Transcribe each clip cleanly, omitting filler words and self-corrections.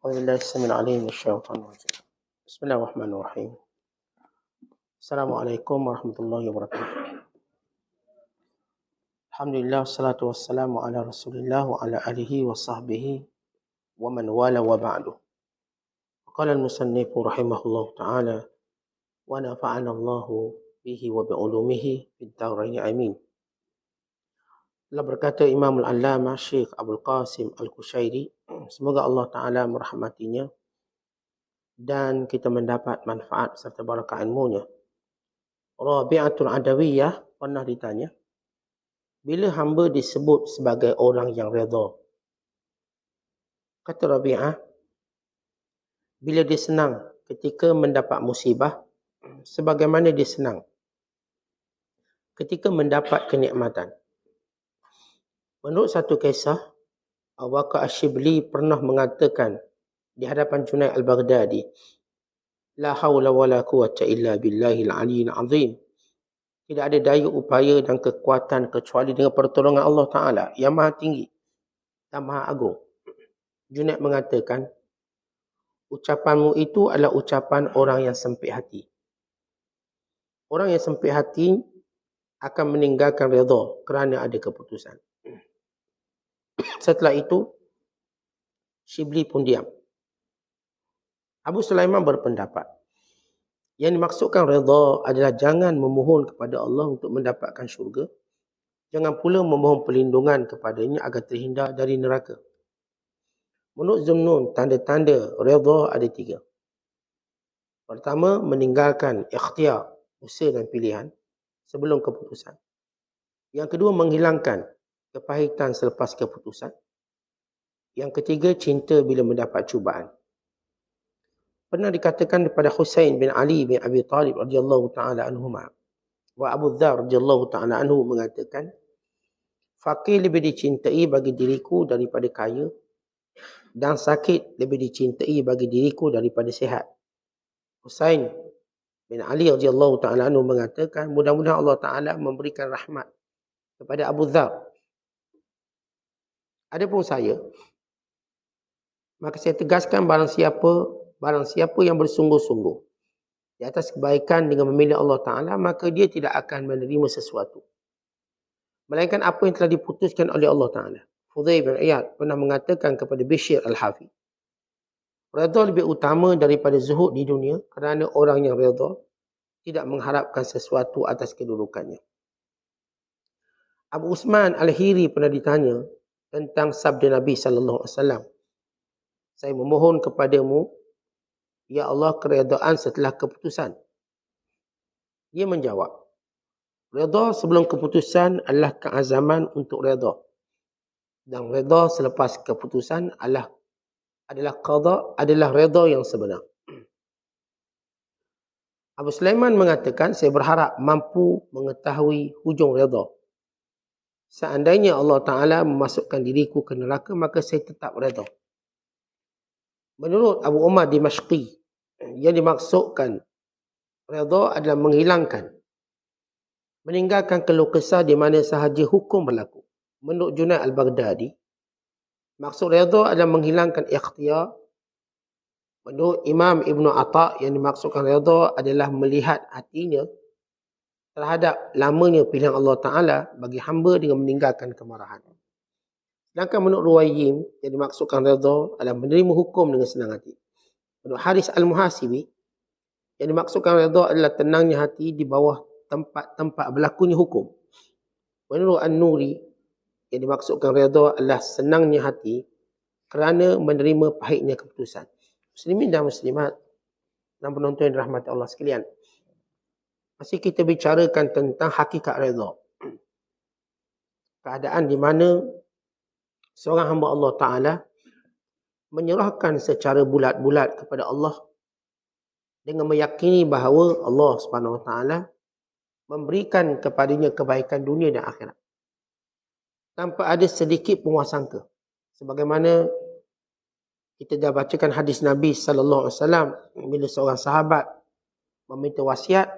أعوذ بالله السميع العليم من الشيطان الرجيم. بسم الله الرحمن الرحيم. السلام عليكم ورحمة الله وبركاته. الحمد لله والصلاة والسلام على رسول الله وعلى آله وصحبه ومن والاه وبعد. قال المصنف رحمه الله تعالى ونفعنا الله به وبعلومه في الدارين آمين. Telah berkata Imam Al-Allamah Syekh Abdul Qasim Al-Kushairi, semoga Allah Ta'ala merahmatinya dan kita mendapat manfaat serta barakah ilmunya. Rabi'atul Adawiyah pernah ditanya, bila hamba disebut sebagai orang yang redha? Kata Rabi'ah, bila dia senang ketika mendapat musibah, sebagaimana dia senang ketika mendapat kenikmatan. Menurut satu kisah, Abu Bakar Ash-Shibli pernah mengatakan di hadapan Junaid Al-Baghdadi, La hawla wa la quwwata illa billahil aliyyil azim. Tidak ada daya upaya dan kekuatan kecuali dengan pertolongan Allah Ta'ala yang maha tinggi dan maha agung. Junaid mengatakan, ucapanmu itu adalah ucapan orang yang sempit hati. Orang yang sempit hati akan meninggalkan redha kerana ada keputusan. Setelah itu, Shibli pun diam. Abu Sulaiman berpendapat, yang dimaksudkan redha adalah jangan memohon kepada Allah untuk mendapatkan syurga. Jangan pula memohon perlindungan kepadanya agar terhindar dari neraka. Menurut Zunnun, tanda-tanda redha ada 3. Pertama, meninggalkan ikhtiar, usaha dan pilihan sebelum keputusan. Yang kedua, menghilangkan kepahitan selepas keputusan. Yang ketiga, cinta bila mendapat cubaan. Pernah dikatakan kepada Husain bin Ali bin Abi Talib radhiyallahu taala anhuma, wa Abu Dzar radhiyallahu taala anhu mengatakan, fakir lebih dicintai bagi diriku daripada kaya, dan sakit lebih dicintai bagi diriku daripada sihat. Husain bin Ali radhiyallahu taala anhu mengatakan, mudah-mudahan Allah Taala memberikan rahmat kepada Abu Dzar. Adapun saya, maka saya tegaskan barang siapa yang bersungguh-sungguh di atas kebaikan dengan memilih Allah Ta'ala, maka dia tidak akan menerima sesuatu melainkan apa yang telah diputuskan oleh Allah Ta'ala. Fudail bin Iyad pernah mengatakan kepada Bishr Al-Hafi, redha lebih utama daripada zuhud di dunia kerana orang yang redha tidak mengharapkan sesuatu atas kedudukannya. Abu Usman Al-Hiri pernah ditanya tentang sabda Nabi SAW, saya memohon kepadamu, ya Allah, keredaan setelah keputusan. Dia menjawab, redha sebelum keputusan adalah keazaman untuk redha, dan redha selepas keputusan adalah qada, adalah redha yang sebenar. Abu Sulaiman mengatakan, saya berharap mampu mengetahui hujung redha. Seandainya Allah Ta'ala memasukkan diriku ke neraka, maka saya tetap redha. Menurut Abu Umar Dimashqi, yang dimaksudkan redha adalah meninggalkan keluh kesah di mana sahaja hukum berlaku. Menurut Junaid Al-Baghdadi, maksud redha adalah menghilangkan ikhtiar. Menurut Imam Ibn Atta, yang dimaksudkan redha adalah melihat hatinya terhadap lamanya pilihan Allah Ta'ala bagi hamba dengan meninggalkan kemarahan. Sedangkan menurut Ruwayyim, yang dimaksudkan redha adalah menerima hukum dengan senang hati. Menurut Haris Al-Muhasibi, yang dimaksudkan redha adalah tenangnya hati di bawah tempat berlakunya hukum. Menurut An-Nuri, yang dimaksudkan redha adalah senangnya hati kerana menerima pahitnya keputusan. Muslimin dan muslimat dan penonton yang dirahmati Allah sekalian, masih kita bicarakan tentang hakikat redha. Keadaan di mana seorang hamba Allah Ta'ala menyerahkan secara bulat-bulat kepada Allah dengan meyakini bahawa Allah Subhanahu Wa Ta'ala memberikan kepadanya kebaikan dunia dan akhirat tanpa ada sedikit puasangka. Sebagaimana kita dah bacakan hadis Nabi sallallahu alaihi wasallam, bila seorang sahabat meminta wasiat,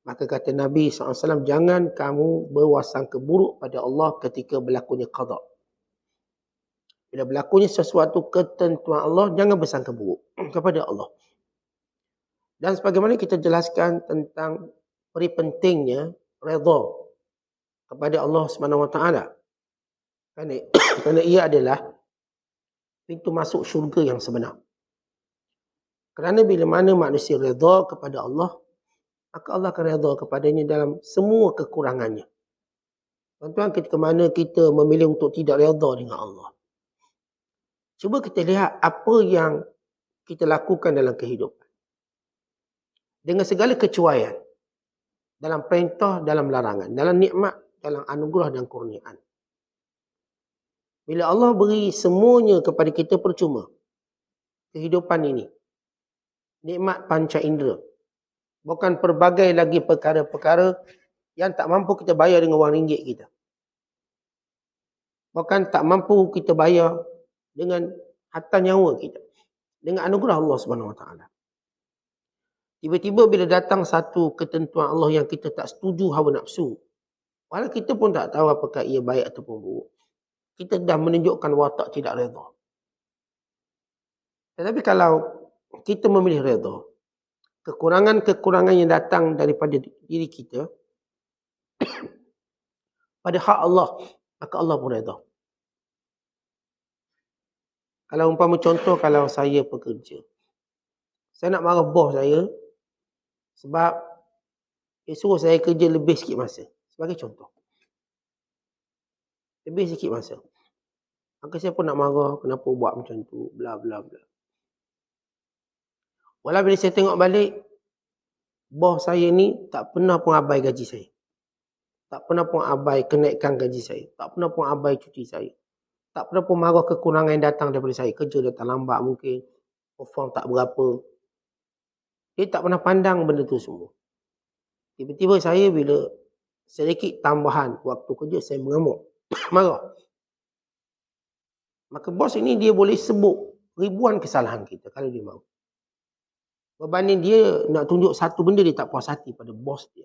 maka kata Nabi sallallahu alaihi wasallam, jangan kamu berwasangka buruk pada Allah ketika berlakunya qada. Bila berlakunya sesuatu ketentuan Allah, jangan bersangka buruk kepada Allah. Dan sebagaimana kita jelaskan tentang peri pentingnya redha kepada Allah Subhanahu Wa Taala. Kerana ia adalah pintu masuk syurga yang sebenar. Kerana bila mana manusia redha kepada Allah, maka Allah akan redha kepadanya dalam semua kekurangannya. Tuan-tuan, ketika mana kita memilih untuk tidak redha dengan Allah, cuba kita lihat apa yang kita lakukan dalam kehidupan. Dengan segala kecuaian, dalam perintah, dalam larangan, dalam nikmat, dalam anugerah dan kurniaan. Bila Allah beri semuanya kepada kita percuma, kehidupan ini, nikmat panca indera, bukan pelbagai lagi perkara-perkara yang tak mampu kita bayar dengan wang ringgit kita. Bahkan tak mampu kita bayar dengan harta nyawa kita. Dengan anugerah Allah Subhanahu Wa Taala. Tiba-tiba bila datang satu ketentuan Allah yang kita tak setuju hawa nafsu, walau kita pun tak tahu apakah ia baik ataupun buruk, kita dah menunjukkan watak tidak redha. Tetapi kalau kita memilih redha, kekurangan-kekurangan yang datang daripada diri kita pada hak Allah, maka Allah pun redha. Kalau umpama contoh, kalau saya pekerja, saya nak marah bos saya sebab dia suruh saya kerja lebih sikit masa. Sebagai contoh, lebih sikit masa. Maka saya pun nak marah, kenapa buat macam tu, bla bla bla. Walau bila saya tengok balik, bos saya ni tak pernah pun abai gaji saya. Tak pernah pun abai kenaikan gaji saya. Tak pernah pun abai cuti saya. Tak pernah pun marah kekurangan yang datang daripada saya. Kerja datang lambat mungkin, perform tak berapa. Dia tak pernah pandang benda tu semua. Tiba-tiba saya bila sedikit tambahan waktu kerja, saya mengamuk. Marah. Maka bos ini dia boleh sebut ribuan kesalahan kita kalau dia mahu. Berbanding dia nak tunjuk satu benda dia tak puas hati pada bos dia.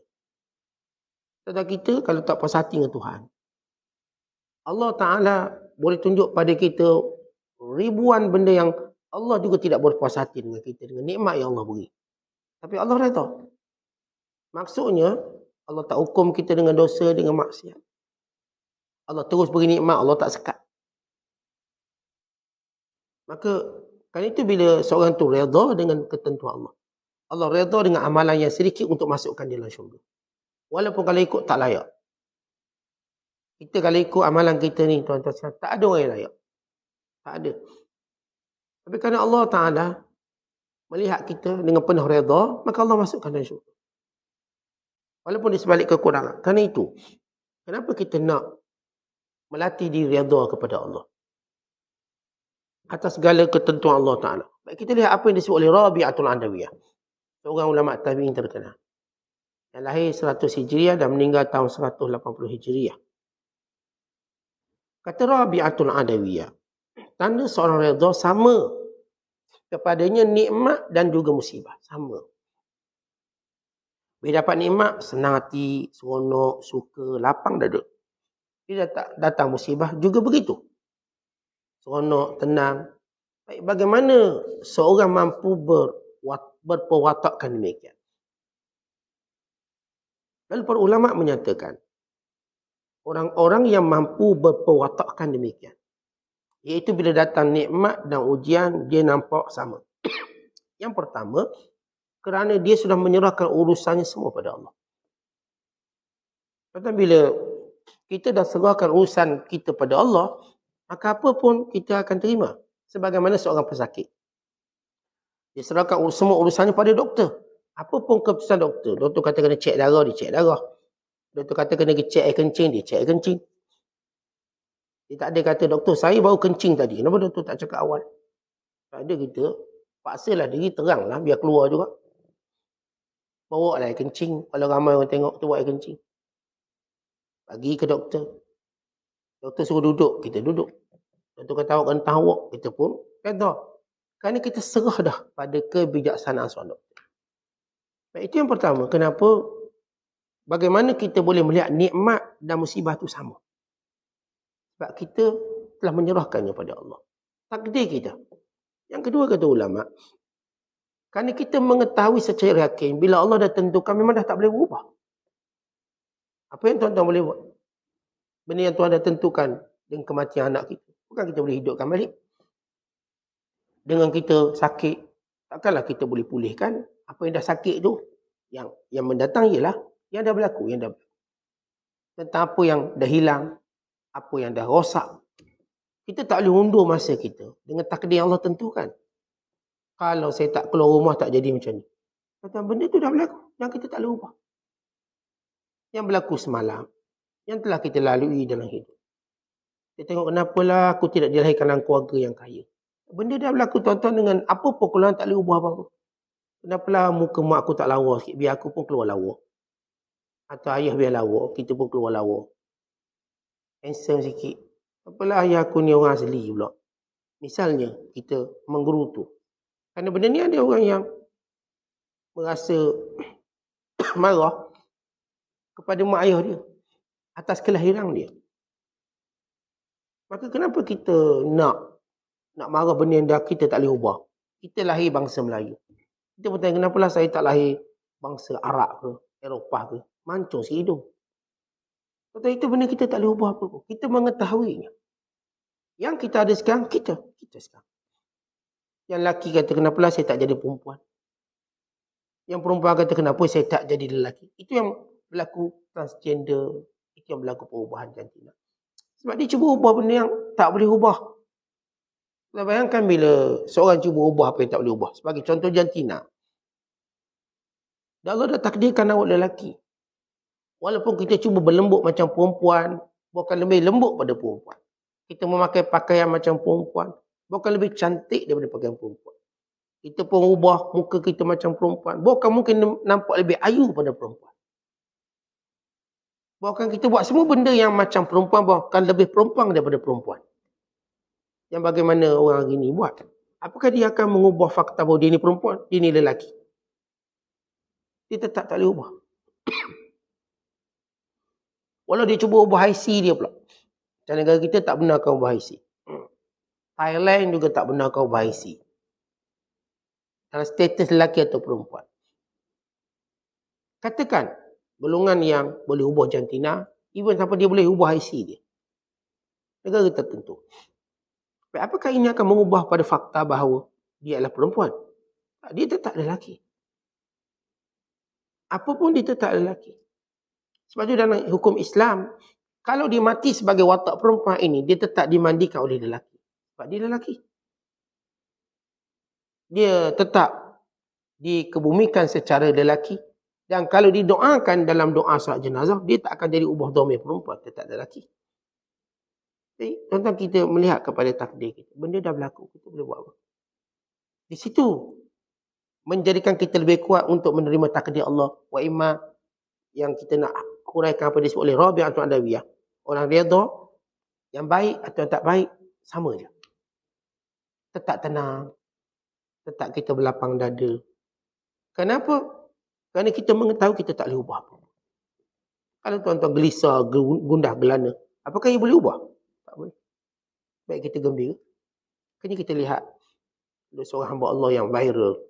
Tetapi kita kalau tak puas hati dengan Tuhan, Allah Ta'ala boleh tunjuk pada kita ribuan benda yang Allah juga tidak berpuas hati dengan kita, dengan nikmat yang Allah beri. Tapi Allah redha. Maksudnya, Allah tak hukum kita dengan dosa, dengan maksiat. Allah terus beri nikmat, Allah tak sekat. Maka, kan itu bila seorang tu redha dengan ketentuan Allah. Allah redha dengan amalan yang sedikit untuk masukkan dia dalam syurga. Walaupun kalau ikut tak layak. Kita kalau ikut amalan kita ni, tuan-tuan, tak ada orang yang layak. Tak ada. Tapi kerana Allah Ta'ala melihat kita dengan penuh redha, maka Allah masukkan dalam syurga. Walaupun di sebalik kekurangan. Kerana itu, kenapa kita nak melatih diri redha kepada Allah? Atas segala ketentuan Allah Ta'ala. Baik, kita lihat apa yang disebut oleh Rabi'atul Adawiyah. Seorang ulama tabi'in terkenal. Yang lahir 100 Hijriah dan meninggal tahun 180 Hijriah. Kata Rabi'atul Adawiyah, tanda seorang redha sama kepadanya nikmat dan juga musibah. Sama. Bila dapat nikmat, senang hati, seronok, suka, lapang dada. Bila datang musibah, juga begitu. Seronok, tenang. Baik, bagaimana seorang mampu berperwatakan demikian? Lalu para ulama menyatakan, orang-orang yang mampu berperwatakan demikian, iaitu bila datang nikmat dan ujian, dia nampak sama. Yang pertama, kerana dia sudah menyerahkan urusannya semua pada Allah. Tetapi bila kita dah serahkan urusan kita pada Allah, maka apa pun kita akan terima. Sebagaimana seorang pesakit, dia serahkan semua urusannya pada doktor. Apa pun keputusan doktor. Doktor kata kena cek darah, dia cek darah. Doktor kata kena cek air kencing, dia cek air kencing. Dia tak ada kata, doktor saya baru kencing tadi. Kenapa doktor tak cakap awal? Tak ada, kita paksalah diri, teranglah biar keluar juga. Bawa lah air kencing. Kalau ramai orang tengok tu buat air kencing. Bagi ke doktor. Doktor suruh duduk, kita duduk. Doktor kata awak kena tawak, kita pun kata. Kerana kita serah dah pada kebijaksanaan seorang doktor. Baik, itu yang pertama. Kenapa? Bagaimana kita boleh melihat nikmat dan musibah itu sama? Sebab kita telah menyerahkannya pada Allah. takdir kita. Yang kedua kata ulama, kerana kita mengetahui secara yakin bila Allah dah tentukan memang dah tak boleh berubah. Apa yang tuan-tuan boleh buat? Benda yang Tuhan dah tentukan dengan kematian anak kita, bukan kita boleh hidupkan balik. Dengan kita sakit, takkanlah kita boleh pulihkan apa yang dah sakit tu. Yang mendatang ialah yang dah berlaku, tentang apa yang dah hilang, apa yang dah rosak. Kita tak boleh undur masa kita dengan takdir yang Allah tentukan. Kalau saya tak keluar rumah tak jadi macam ni. Kata benda tu dah berlaku, yang kita tak boleh ubah. Yang berlaku semalam, yang telah kita lalui dalam hidup. Kita tengok kenapalah aku tidak dilahirkan dalam keluarga yang kaya. Benda dah berlaku tuan-tuan, dengan apa pun keluar tak boleh ubah apa-apa. Kenapalah muka mak aku tak lawa sikit, biar aku pun keluar lawa. Atau ayah biar lawa, kita pun keluar lawa. Handsome sikit. Apalah ayah aku ni orang asli pula. Misalnya kita menggerutu. Kerana benda ni ada orang yang merasa marah kepada mak ayah dia atas kelahiran dia. Maka kenapa kita nak marah benda yang dah kita tak boleh ubah? Kita lahir bangsa Melayu. Kita pun tanya kenapalah saya tak lahir bangsa Arab ke, Eropah ke. Mancung si hidung. Kata itu benda kita tak boleh ubah apa pun. Kita mengetahuinya. Yang kita ada sekarang, kita sekarang. Yang lelaki kata kenapalah saya tak jadi perempuan. Yang perempuan kata kenapa saya tak jadi lelaki. Itu yang berlaku transgender. Itu yang berlaku perubahan jantina. Sebab dia cuba ubah benda yang tak boleh ubah. Kita bayangkan bila seorang cuba ubah apa yang tak boleh ubah. Sebagai contoh jantina. Dan Allah dah takdirkan awak lelaki. Walaupun kita cuba berlembut macam perempuan, bukan lebih lembut pada perempuan. Kita memakai pakaian macam perempuan, bukan lebih cantik daripada pakaian perempuan. Kita pun ubah muka kita macam perempuan, bukan mungkin nampak lebih ayu pada perempuan. Bahkan kita buat semua benda yang macam perempuan, bahkan lebih perempuan daripada perempuan. Yang bagaimana orang hari ini buat? Apakah dia akan mengubah fakta bahawa dia ni perempuan, dia ni lelaki? Dia tetap tak boleh ubah. Walau dia cuba ubah IC dia pula. Dan negara kita tak benarkan ubah IC. Thailand juga tak benarkan ubah IC. Dalam status lelaki atau perempuan. Katakan, golongan yang boleh ubah jantina, even sampai dia boleh ubah IC dia. Negara tertentu. Apakah ini akan mengubah pada fakta bahawa dia adalah perempuan? Dia tetap lelaki. Apapun dia tetap lelaki. Sebab itu dalam hukum Islam, kalau dia mati sebagai watak perempuan ini, dia tetap dimandikan oleh lelaki. Sebab dia lelaki. Dia tetap dikebumikan secara lelaki. Dan kalau didoakan dalam doa salat jenazah, dia tak akan jadi ubah dhamir perempuan, tetap lelaki. Jadi, tuan-tuan kita melihat kepada takdir kita. Benda dah berlaku, kita boleh buat apa? Di situ, menjadikan kita lebih kuat untuk menerima takdir Allah. Wa imma yang kita nak huraikan apa disebut oleh Rabi'atul Adawiyah. Orang redha yang baik atau yang tak baik, sama je. Tetap tenang. Tetap kita berlapang dada. Kenapa? Kerana kita mengetahui kita tak boleh ubah apa. Kalau tuan-tuan gelisah, gundah gelana, apakah ia boleh ubah? Tak boleh. Baik kita gembira. Kini kita lihat ada seorang hamba Allah yang viral.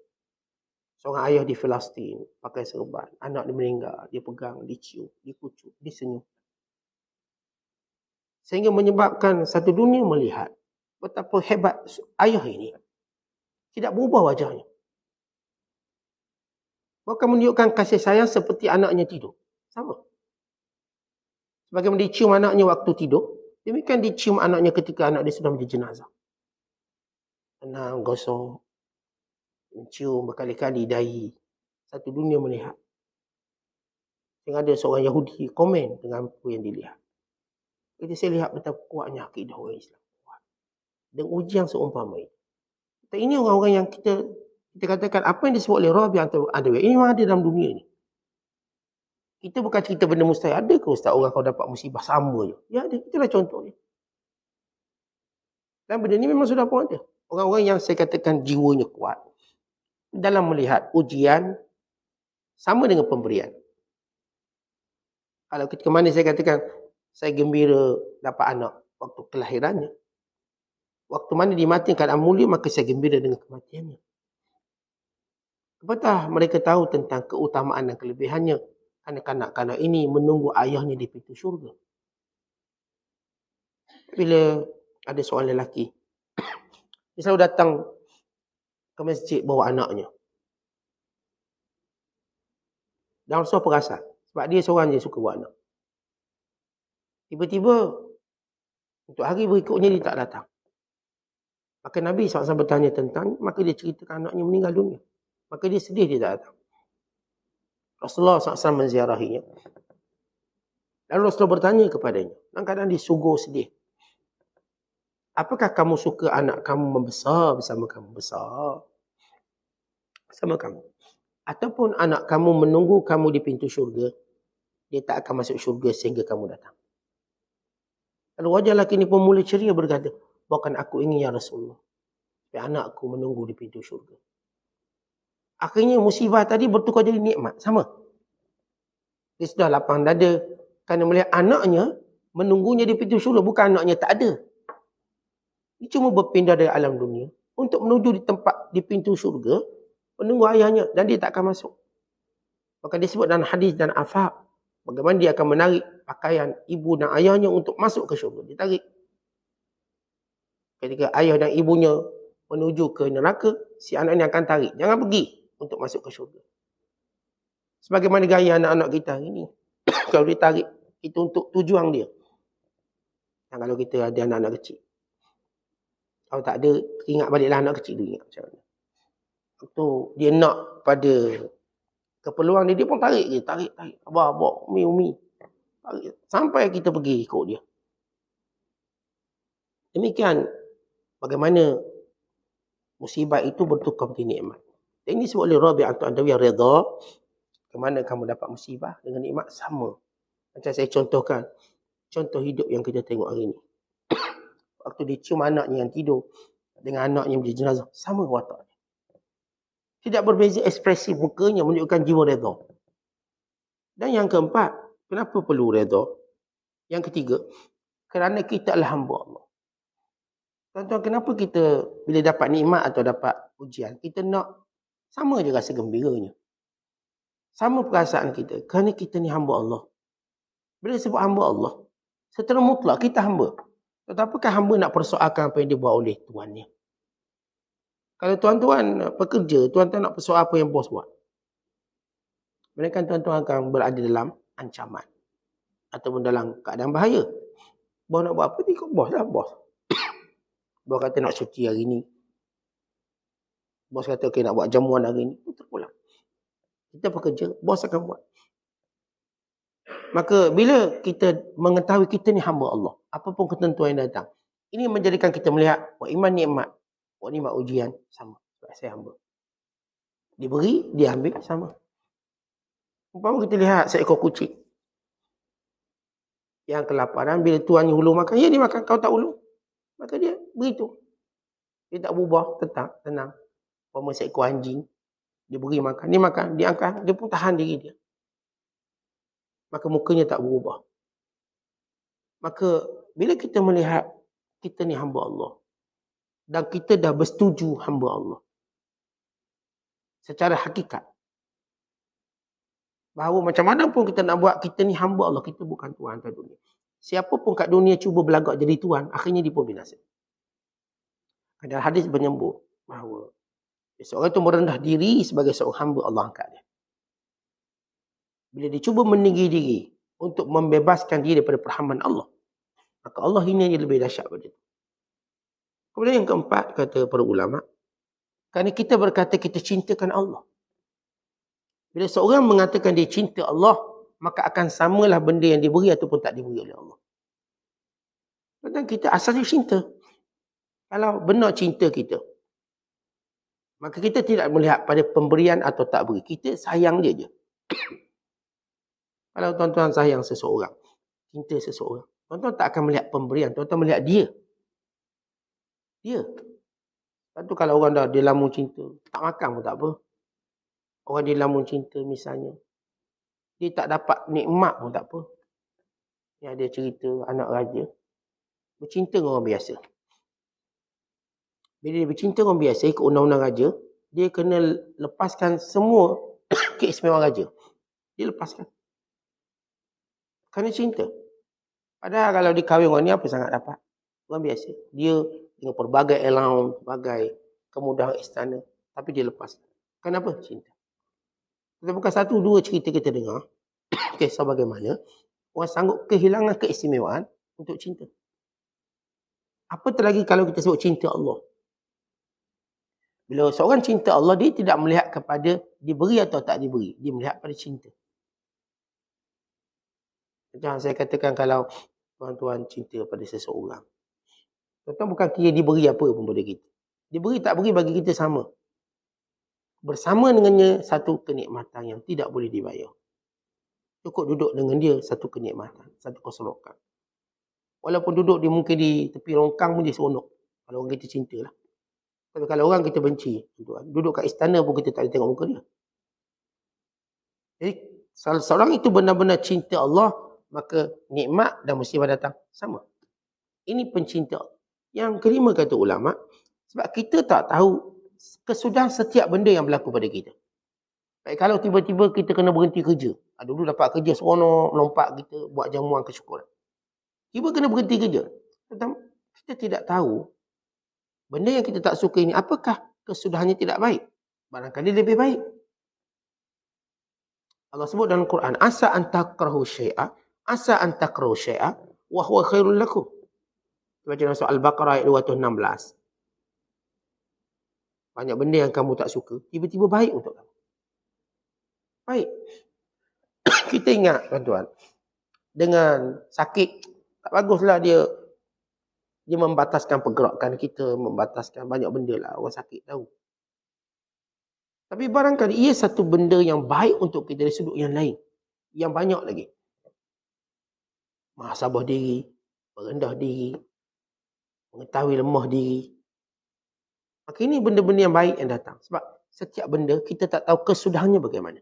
Seorang ayah di Palestin pakai serban. Anak dia meninggal. Dia pegang, dicium, dikucuk, disenyum. Sehingga menyebabkan satu dunia melihat betapa hebat ayah ini. Tidak berubah wajahnya. Bahkan menunjukkan kasih sayang seperti anaknya tidur. Sama. Sebagaimana dicium anaknya waktu tidur, demikian dicium anaknya ketika anak dia sudah menjadi jenazah. Tenang, gosok. Mencium berkali-kali dahi. Satu dunia melihat. Sehingga ada seorang Yahudi komen dengan apa yang dilihat. Jadi saya lihat betapa kuatnya akidah orang Islam. Dan ujian seumpama ini. Ini orang-orang yang kita katakan apa yang disebut oleh Rabi'atul Adawiyah. Ini memang ada dalam dunia ni. Kita bukan cerita benda mustahil. Ada ke Ustaz orang kau dapat musibah sama je? Ya ada. Itulah contohnya. Dan benda ni memang sudah pun ada. Orang-orang yang saya katakan jiwanya kuat. Dalam melihat ujian sama dengan pemberian. Kalau ketika mana saya katakan saya gembira dapat anak waktu kelahirannya. Waktu mana dia mati keadaan mulia, maka saya gembira dengan kematiannya. Apatah mereka tahu tentang keutamaan dan kelebihannya. Kerana kanak-kanak ini menunggu ayahnya di pintu syurga. Bila ada seorang lelaki, dia selalu datang ke masjid bawa anaknya. Dan Rasulullah perasan. Sebab dia seorang je suka bawa anak. Tiba-tiba, untuk hari berikutnya dia tak datang. Maka Nabi SAW bertanya tentang, maka dia ceritakan anaknya meninggal dunia. Maka dia sedih dia tak datang. Rasulullah SAW menziarahinya. Lalu Rasulullah bertanya kepadanya. Dalam keadaan dia sungguh sedih. Apakah kamu suka anak kamu membesar bersama kamu? Besar bersama kamu. Ataupun anak kamu menunggu kamu di pintu syurga. Dia tak akan masuk syurga sehingga kamu datang. Lalu wajah lelaki ini pun mula ceria berkata, bahkan aku ingin ya Rasulullah. Supaya anakku menunggu di pintu syurga. Akhirnya musibah tadi bertukar jadi nikmat. Sama. Dia sudah lapang dada. Kerana melihat anaknya menunggunya di pintu syurga. Bukan anaknya tak ada. Dia cuma berpindah dari alam dunia. Untuk menuju di tempat di pintu syurga. Menunggu ayahnya. Dan dia tak akan masuk. Maka disebut dalam hadis dan afaq. Bagaimana dia akan menarik pakaian ibu dan ayahnya untuk masuk ke syurga. Dia tarik. Ketika ayah dan ibunya menuju ke neraka, si anak ini akan tarik. Jangan pergi untuk masuk ke syurga. Sebagaimana gaya anak-anak kita hari ini. Kalau dia tarik, itu untuk tujuan dia. Dan kalau kita ada anak-anak kecil. Kalau tak ada, ingat baliklah anak kecil dulu. Ingat macam mana. Waktu dia nak pada keperluan dia pun tarik je. Tarik. Abah, umi. Tarik. Sampai kita pergi ikut dia. Demikian bagaimana musibah itu bertukar menjadi nikmat. Dan ini sebab oleh Rabi' Al-Adawi Ridha. Kemana kamu dapat musibah dengan nikmat sama. Macam saya contohkan. Contoh hidup yang kita tengok hari ini. Waktu dia cium anaknya yang tidur. Dengan anaknya yang menjadi jenazah. Sama watak. Tidak berbeza ekspresi mukanya menunjukkan jiwa redha. Dan yang keempat. Kenapa perlu redha? Yang ketiga. Kerana kita adalah hamba Allah. Tuan-tuan, kenapa kita bila dapat nikmat atau dapat ujian, kita nak sama je rasa gembiranya. Sama perasaan kita. Kerana kita ni hamba Allah. Bila sebut hamba Allah, secara mutlak kita hamba. Tetapi hamba nak persoalkan apa yang dibuat oleh tuannya. Kalau tuan-tuan pekerja, tuan-tuan nak persoal apa yang bos buat. Mereka tuan-tuan akan berada dalam ancaman. Ataupun dalam keadaan bahaya. Bos nak buat apa? Ikut bos lah, bos. Bos kata nak cuti hari ni. Bos kata okay, nak buat jamuan hari ni. Terpulang. Kita pekerja, bos akan buat. Maka bila kita mengetahui kita ni hamba Allah. Apapun ketentuan yang datang. Ini menjadikan kita melihat. Wah, iman nikmat. Wah, nikmat ujian. Sama. Sebab saya hamba. Diberi, dia ambil. Sama. Umpama kita lihat seekor kucing. Yang kelaparan. Bila tuannya hulur makan. Ya, dia makan. Kau tak hulur. Maka dia beritahu. Dia tak berubah. Tenang. Umpama seekor anjing. Dia beri makan. Dia makan. Dia angkat. Dia pun tahan diri dia. Maka mukanya tak berubah. Maka bila kita melihat kita ni hamba Allah. Dan kita dah bersetuju hamba Allah. Secara hakikat. Bahawa macam mana pun kita nak buat, kita ni hamba Allah. Kita bukan Tuhan atas dunia. Siapa pun kat dunia cuba berlagak jadi Tuhan, akhirnya dia pun binasa. Ada hadis menyebut bahawa seorang itu merendah diri sebagai seorang hamba, Allah angkat dia. Bila dia cuba meninggi diri untuk membebaskan diri daripada perhambaan Allah, maka Allah hina dia lebih dahsyat pada itu. Kemudian yang keempat, kata para ulama, kerana kita berkata kita cintakan Allah. Bila seorang mengatakan dia cinta Allah, maka akan samalah benda yang diberi ataupun tak diberi oleh Allah. Dan kita asalnya cinta. Kalau benar cinta kita, maka kita tidak melihat pada pemberian atau tak beri. Kita sayang dia je. Kalau tuan-tuan sayang seseorang, cinta seseorang, tuan-tuan tak akan melihat pemberian, tuan-tuan melihat dia. Dia. Lepas tu kalau orang dah dia lamun cinta, tak makan pun tak apa. Orang dia lamun cinta misalnya, dia tak dapat nikmat pun tak apa. Yang ada cerita anak raja, bercinta dengan orang biasa. Bila dia bercinta orang biasa, ikut undang-undang raja, dia kena lepaskan semua keistimewaan raja. Dia lepaskan. Kerana cinta. Padahal kalau dia kahwin orang ni, apa sangat dapat? Orang biasa. Dia dengan pelbagai allowance, pelbagai kemudahan istana. Tapi dia lepaskan. Kenapa? Cinta. Kita bukan satu, dua cerita kita dengar. Kisah bagaimana orang sanggup kehilangan keistimewaan untuk cinta. Apatah lagi kalau kita sebut cinta Allah. Bila seorang cinta Allah, dia tidak melihat kepada diberi atau tak diberi. Dia melihat pada cinta. Macam saya katakan kalau tuan-tuan cinta pada seseorang. Tuan-tuan bukan kira diberi apa pun pada kita. Diberi tak beri bagi kita sama. Bersama dengannya satu kenikmatan yang tidak boleh dibayar. Cukup duduk dengan dia satu kenikmatan, satu keserokan. Walaupun duduk dia mungkin di tepi longkang pun dia seronok. Kalau orang kita cinta lah. Tapi kalau orang kita benci, duduk kat istana pun kita tak boleh tengok muka dia. Jadi seorang itu benar-benar cinta Allah, maka nikmat dan musibah datang sama. Ini pencinta. Yang kelima kata ulama, sebab kita tak tahu kesudahan setiap benda yang berlaku pada kita. Baik, kalau tiba-tiba kita kena berhenti kerja. Dulu dapat kerja seronok, melompat kita buat jamuan kesyukuran. Tiba kena berhenti kerja. Kita tidak tahu benda yang kita tak suka ini, apakah kesudahannya tidak baik? Barangkali lebih baik. Allah sebut dalam Quran, asa an takrahu syai'a, asa an takrahu syai'a, wa huwa khairul lakum. Baca dalam surah Al-Baqarah ayat 216. Banyak benda yang kamu tak suka, tiba-tiba baik untuk kamu. Baik. Kita ingat, tuan-tuan, dengan sakit, tak baguslah dia membataskan pergerakan kita, membataskan banyak benda lah, orang sakit tahu. Tapi barangkali ia satu benda yang baik untuk kita dari sudut yang lain. Yang banyak lagi. Muhasabah diri, merendah diri, mengetahui lemah diri. Maka ini benda-benda yang baik yang datang. Sebab setiap benda kita tak tahu kesudahannya bagaimana.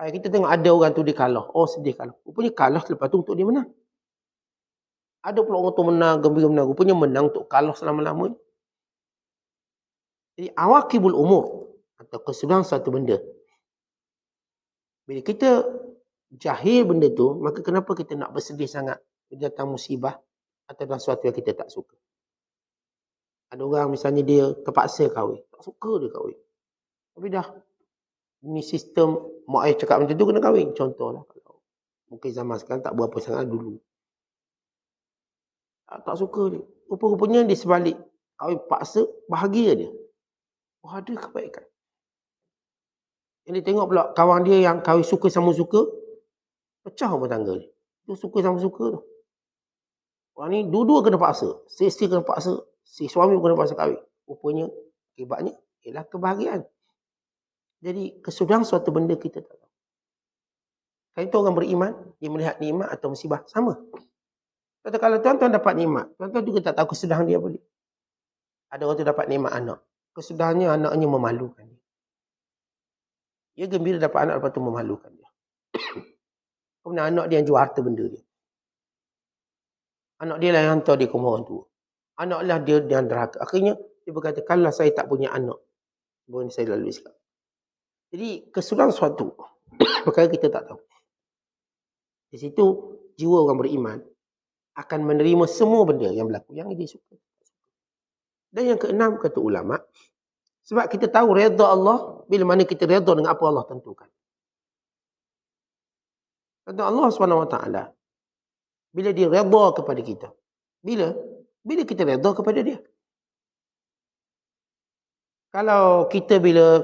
Kita tengok ada orang tu dia kalah. Oh sedih kalah. Rupanya kalah selepas tu untuk dia menang. Ada pula orang tu menang, gembira menang. Rupanya menang untuk kalah selama-lamanya. Jadi awakibul umur atau kesudahan suatu benda. Bila kita jahil benda tu, maka kenapa kita nak bersedih sangat bila datang musibah atau dalam sesuatu yang kita tak suka. Ada orang misalnya dia terpaksa kahwin. Tak suka dia kahwin. Tapi dah. Ini sistem mak ayah cakap macam tu kena kahwin. Contohlah. Kalau mungkin zaman sekarang tak berapa sangat dulu. Tak suka dia. Rupa-rupanya dia sebalik. Kahwin paksa, bahagia dia. Oh, ada kebaikan. Yang dia tengok pula kawan dia yang kahwin suka sama suka, pecah rumah tangga dia. Dia suka sama suka tu. Orang ni dua-dua kena paksa. Si isteri kena paksa, si suami kena paksa kahwin. Rupanya, akibatnya ialah kebahagiaan. Jadi kesudahan suatu benda kita tak tahu. Kalau itu orang beriman, dia melihat nikmat atau musibah, sama. Kalau tuan-tuan dapat nikmat, tuan-tuan juga tak tahu kesudahan dia boleh. Ada orang tu dapat nikmat anak. Kesudahannya anaknya memalukan dia. Dia gembira dapat anak, lepas tu memalukan dia. Kemudian anak dia yang jual harta benda dia. Anak dia lah yang hantar dia ke rumah orang tua. Anak lah dia yang derhaka. Akhirnya dia berkata, kalau saya tak punya anak, boleh saya lalui sekarang. Jadi kesudahan suatu perkara kita tak tahu. Di situ jiwa orang beriman akan menerima semua benda yang berlaku yang dia suka. Dan yang keenam kata ulama, sebab kita tahu redha Allah bila mana kita redha dengan apa Allah tentukan. Kata Allah SWT, bila dia redha kepada kita. Bila kita redha kepada dia. Kalau kita bila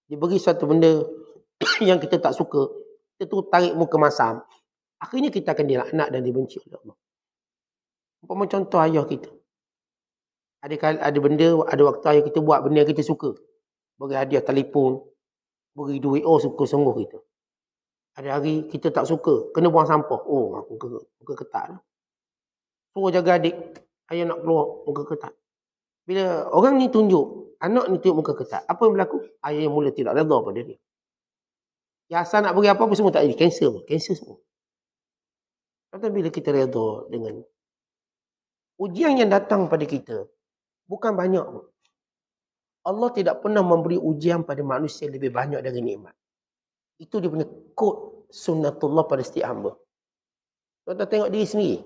diberi satu benda yang kita tak suka, kita tu tarik muka masam, akhirnya kita akan dilaknat dan dibenci oleh Allah. Umpama contoh ayah kita. Ada benda, ada waktu ayah kita buat benda yang kita suka. Beri hadiah telefon, beri duit, oh suka sungguh kita. Ada hari kita tak suka, kena buang sampah, oh muka ketat lah. Suruh jaga adik, ayah nak keluar, muka ketat. Bila orang ni tunjuk, anak ni tunjuk muka ketat, apa yang berlaku? Ayah yang mula tidak redha pada dia. Yang asal nak beri apa-apa semua tak jadi, cancel semua. Tapi bila kita redha dengan ujian yang datang pada kita, Bukan banyak. Allah tidak pernah memberi ujian pada manusia lebih banyak dari nikmat. Itu dia punya kod sunnatullah pada setiap hamba. Tuan-tuan tengok diri sendiri.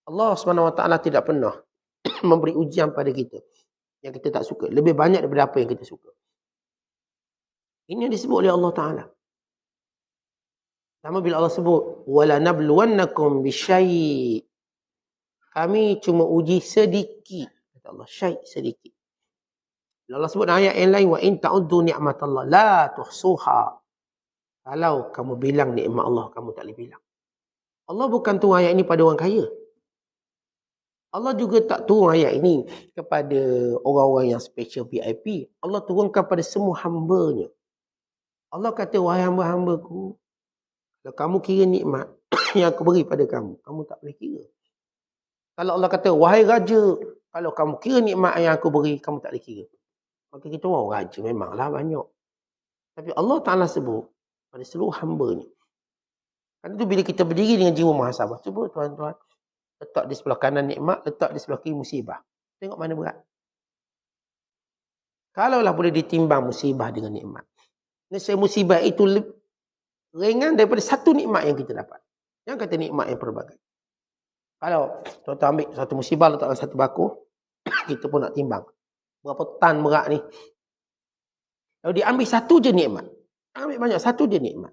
Allah SWT tidak pernah memberi ujian pada kita yang kita tak suka. Lebih banyak daripada apa yang kita suka. Ini yang disebut oleh Allah Ta'ala. Sama bila Allah sebut, وَلَنَبْلُوَنَّكُمْ بِشَيْءٍ. Kami cuma uji sedikit. Kata Allah, syai' sedikit. Bila Allah sebut ayat yang lain, وَإِن تَعُدُّوا نِعْمَةَ اللَّهِ لَا تُحْصُوهَا. Kalau kamu bilang nikmat Allah, kamu tak boleh bilang. Allah bukan turun ayat ini pada orang kaya. Allah juga tak turun ayat ini kepada orang-orang yang special VIP. Allah turunkan pada semua hamba-Nya. Allah kata, wahai hamba-hambaku, kalau kamu kira nikmat yang aku beri pada kamu, kamu tak boleh kira. Kalau Allah kata, wahai raja, kalau kamu kira nikmat yang aku beri, kamu tak boleh kira. Maka kita orang raja memanglah banyak. Tapi Allah Ta'ala sebut pada seluruh hamba-Nya. Kan itu bila kita berdiri dengan jiwa muhasabah. Cuba tuan-tuan, letak di sebelah kanan nikmat, letak di sebelah kiri musibah. Tengok mana berat. Kalaulah boleh ditimbang musibah dengan nikmat. Nescaya musibah itu ringan daripada satu nikmat yang kita dapat. Yang kata nikmat yang pelbagai. Kalau tuan-tuan ambil satu musibah letak dalam satu baku, kita pun nak timbang. Berapa tan berat ni. Kalau diambil satu je nikmat. Ambil banyak, satu je nikmat.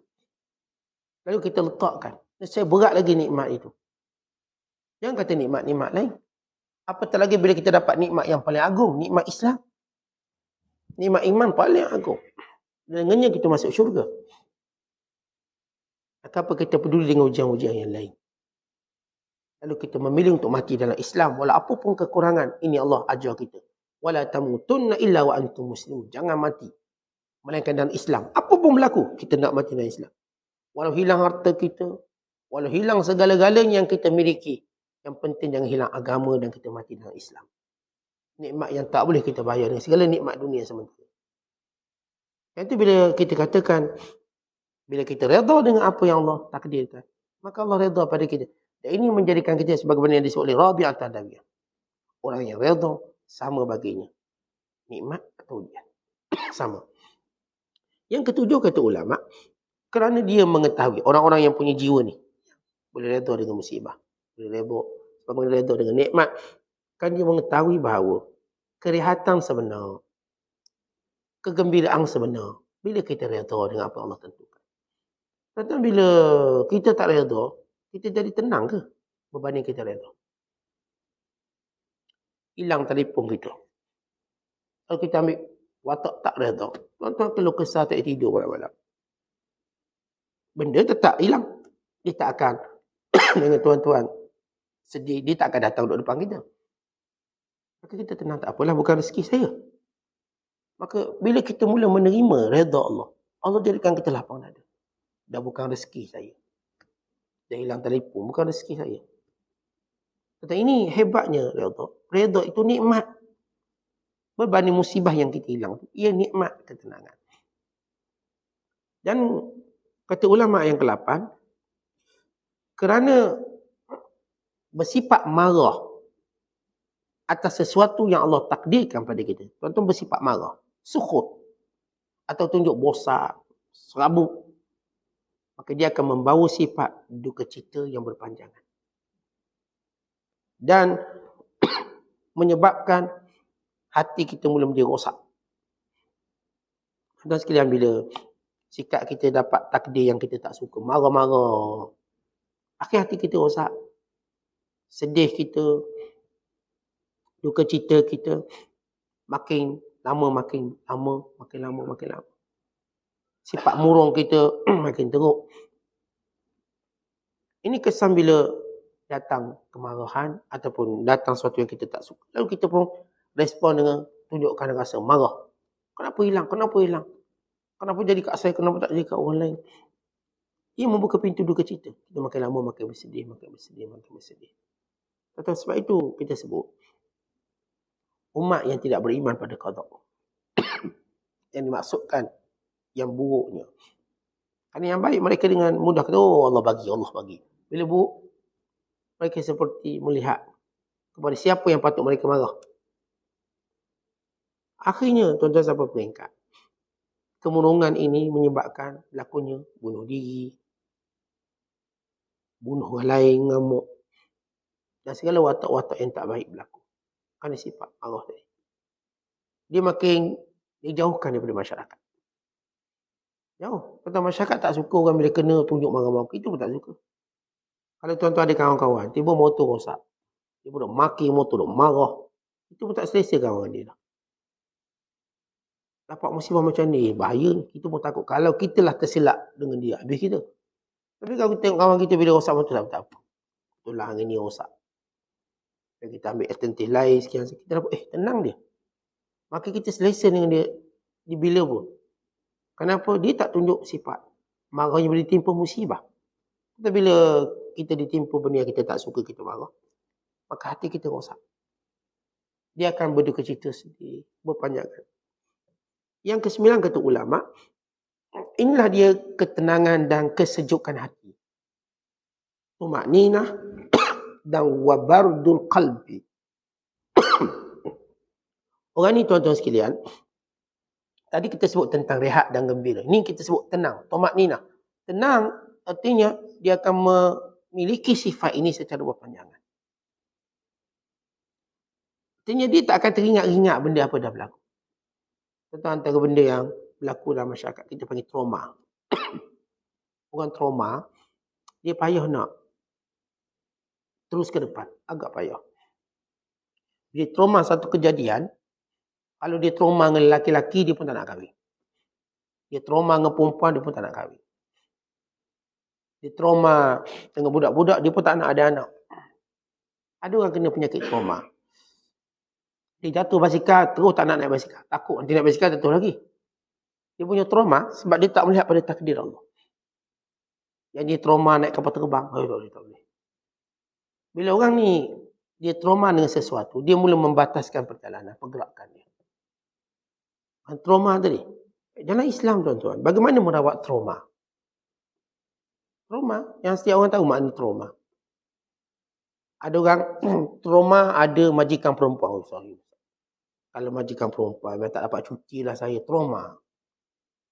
Lalu kita letakkan. Nescaya berat lagi nikmat itu. Jangan kata nikmat-nikmat lain. Apatah lagi bila kita dapat nikmat yang paling agung. Nikmat Islam. Nikmat iman paling agung. Dengannya kita masuk syurga. Atau apa kita peduli dengan ujian-ujian yang lain. Lalu kita memilih untuk mati dalam Islam. Walau apapun kekurangan. Ini Allah ajar kita. Wala tamutunna illa wa antum muslimun. Jangan mati. Melainkan dalam Islam. Apapun berlaku, kita nak mati dalam Islam. Walau hilang harta kita. Walau hilang segala-galanya yang kita miliki. Yang penting jangan hilang agama dan kita mati dalam Islam. Nikmat yang tak boleh kita bayar dengan segala nikmat dunia sementara. Yang itu bila kita katakan, bila kita redha dengan apa yang Allah takdirkan, maka Allah redha pada kita. Dan ini menjadikan kita sebagaimana yang disebut oleh Rabi'ah Tadawiyah. Orang yang redha sama baginya. Nikmat atau ujian. Sama. Yang ketujuh kata ulama, kerana dia mengetahui, orang-orang yang punya jiwa ni, boleh redha dengan musibah. Boleh redha dengan nikmat. Kan dia mengetahui bahawa kerihatan sebenar, kegembiraan sebenar, bila kita redha dengan apa Allah tentukan. Tetapi bila kita tak redha, kita jadi tenang ke berbanding kita redha? Hilang telefon kita. Kalau kita ambil watak tak redha, tuan-tuan kalau kesal tak tidur malam-malam. Benda tetap hilang. Dia tak akan dengan tuan-tuan sedih, dia tak akan datang duduk depan kita. Maka kita tenang, tak apalah, bukan rezeki saya. Maka bila kita mula menerima redha Allah, Allah jadikan kita lapang dada. Dah bukan rezeki saya. Dah hilang telefon, bukan rezeki saya. Tetapi ini hebatnya redha. Redha itu nikmat. Berbanding musibah yang kita hilang, ia nikmat ketenangan. Dan kata ulama yang ke-8, kerana bersifat marah atas sesuatu yang Allah takdirkan pada kita. Tuan-tuan bersifat marah, sukhut, atau tunjuk bosan, serabut, maka dia akan membawa sifat duka cita yang berpanjangan. Dan menyebabkan hati kita mula menjadi rosak. Dan sekalian bila sikap kita dapat takdir yang kita tak suka, marah-marah, akhir hati kita rosak. Sedih kita, duka cita kita makin lama. Sifat murung kita makin teruk. Ini kesan bila datang kemarahan ataupun datang sesuatu yang kita tak suka. Lalu kita pun respon dengan tunjukkan rasa marah. Kenapa hilang? Kenapa jadi kat saya? Kenapa tak jadi kat orang lain? Ia membuka pintu duka cita. Kita makin lama makin bersedih. Sebab itu kita sebut umat yang tidak beriman pada qada. Yang dimaksudkan yang buruknya. Kerana yang baik mereka dengan mudah kata, oh Allah bagi. Bila buruk, mereka seperti melihat kepada siapa yang patut mereka marah. Akhirnya tuan-tuan sampai peringkat. Kemurungan ini menyebabkan berlakunya bunuh diri, bunuh orang lain, ngamuk. Dan segala watak-watak yang tak baik berlaku. Kerana sifat marah tadi. Dia makin dijauhkan daripada masyarakat. Jauh. Kata masyarakat tak suka orang bila kena tunjuk marah-marah. Itu pun tak suka. Kalau tuan-tuan ada kawan-kawan, tiba motor rosak. Dia pun dah maki motor, dah marah. Itu pun tak selesa kawan dia dah. Dapat musibah macam ni, bahaya ni. Kita pun takut. Kalau kita lah tersilap dengan dia, habis kita. Tapi kalau kita tengok kawan kita bila rosak motor, tak apa. Betul lah hari ni rosak. Dan kita ambil alternatif lain, sekian. Kita dapat, tenang dia. Maka kita selesa dengan dia di bila pun. Kenapa? Dia tak tunjuk sifat. Marahnya bila ditimpa musibah. Tapi bila kita ditimpa benda yang kita tak suka, kita marah. Maka hati kita rosak. Dia akan berduka cita sedih, berpanjangan. Yang kesembilan kata ulama, inilah dia ketenangan dan kesejukan hati. Tumakninah dan wabardul qalbi. Orang ni tuan-tuan sekalian, tadi kita sebut tentang rehat dan gembira. Ini kita sebut tenang, tumakninah. Tenang artinya dia akan memiliki sifat ini secara berpanjangan. Artinya dia tak akan teringat-ingat benda apa dah berlaku. Tentang antara benda yang berlaku dalam masyarakat, kita panggil trauma. Orang trauma, dia payah nak terus ke depan. Agak payah. Dia trauma satu kejadian, kalau dia trauma dengan lelaki-lelaki, dia pun tak nak kahwin. Dia trauma dengan perempuan, dia pun tak nak kahwin. Dia trauma dengan budak-budak, dia pun tak nak ada anak. Ada orang kena penyakit trauma. Dia jatuh basikal, terus tak nak naik basikal. Takut nanti naik basikal jatuh lagi. Dia punya trauma sebab dia tak melihat pada takdir Allah. Yang dia trauma naik kapal terbang, tak boleh. Bila orang ni, dia trauma dengan sesuatu, dia mula membataskan perjalanan, pergerakan dia. Trauma tadi. Dalam Islam tuan-tuan, bagaimana merawat trauma? Trauma, yang setiap orang tahu makna trauma. Ada orang, trauma ada majikan perempuan. Kalau majikan perempuan, memang tak dapat cuti lah saya, trauma.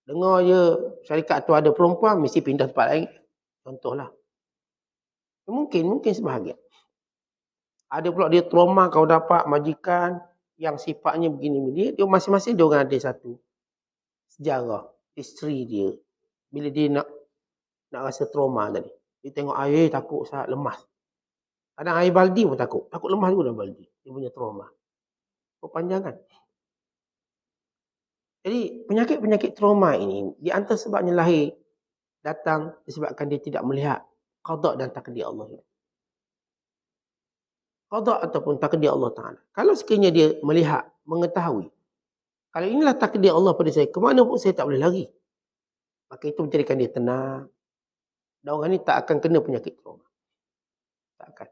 Dengar je, syarikat tu ada perempuan, mesti pindah tempat lain. Contohlah. Mungkin sebahagian. Ada pula dia trauma kau dapat majikan yang sifatnya begini. Dia masing-masing dia orang ada satu sejarah, isteri dia. Bila dia nak rasa trauma tadi. Dia tengok air takut sangat lemas. Kadang air baldi pun takut. Takut lemas juga dalam baldi. Dia punya trauma. Perpanjangan. Jadi penyakit-penyakit trauma ini di antara sebabnya lahir datang disebabkan dia tidak melihat qada dan takdir Allah. Qada ataupun takdir Allah Ta'ala. Kalau sekiranya dia melihat, mengetahui, kalau inilah takdir Allah pada saya, kemana pun saya tak boleh lari. Maka itu menjadikan dia tenang. Dan orang ni tak akan kena penyakit trauma. Tak akan.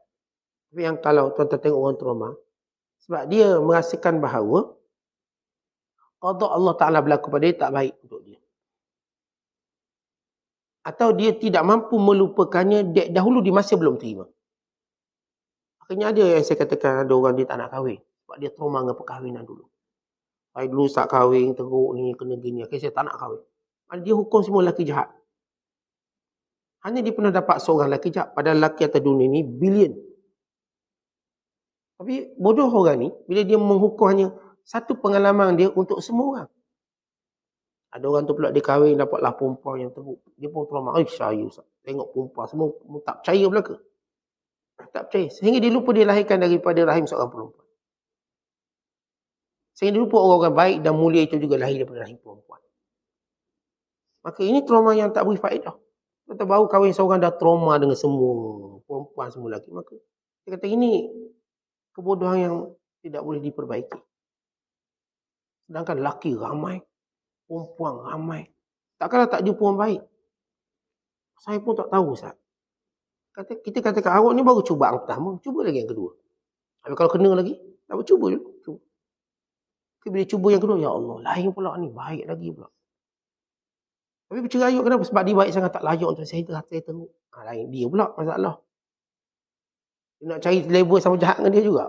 Tapi yang kalau tuan-tuan tengok orang trauma, sebab dia merasakan bahawa qada Allah Ta'ala berlaku pada dia tak baik untuk dia. Atau dia tidak mampu melupakannya dahulu di masa belum terima. Akhirnya ada yang saya katakan, ada orang dia tak nak kahwin. Sebab dia trauma dengan perkahwinan dulu. Saya dulu tak kahwin, teruk ni, kena gini. Akhirnya saya tak nak kahwin. Dia hukum semua lelaki jahat. Hanya dia pernah dapat seorang lelaki jahat. Padahal lelaki atas dunia ni bilion. Tapi bodoh orang ni, bila dia menghukum hanya satu pengalaman dia untuk semua orang. Ada orang tu pula dia kahwin, dapatlah perempuan yang teruk. Dia pun trauma. Saya tengok perempuan, semua tak percaya belaka. Tak percaya. Sehingga dia lupa dia lahirkan daripada rahim seorang perempuan. Sehingga dia lupa orang-orang baik dan mulia itu juga lahir daripada rahim perempuan. Maka ini trauma yang tak beri faedah. Kita baru kahwin seorang dah trauma dengan semua perempuan, semua lelaki. Maka dia kata ini kebodohan yang tidak boleh diperbaiki. Sedangkan lelaki ramai, perempuan ramai. Takkanlah tak jumpa orang baik. Saya pun tak tahu, Ustaz. Kita katakan awak ni baru cuba yang pertama, cuba lagi yang kedua. Tapi kalau kena lagi, tak apa, cuba dulu. Cuba. Bila cuba yang kedua, ya Allah, lain pula ni, baik lagi pula. Tapi bercerayut kenapa? Sebab dia baik sangat tak layak untuk saya teruk. Lain dia pula masalah. Dia nak cari label sama jahat dengan dia juga.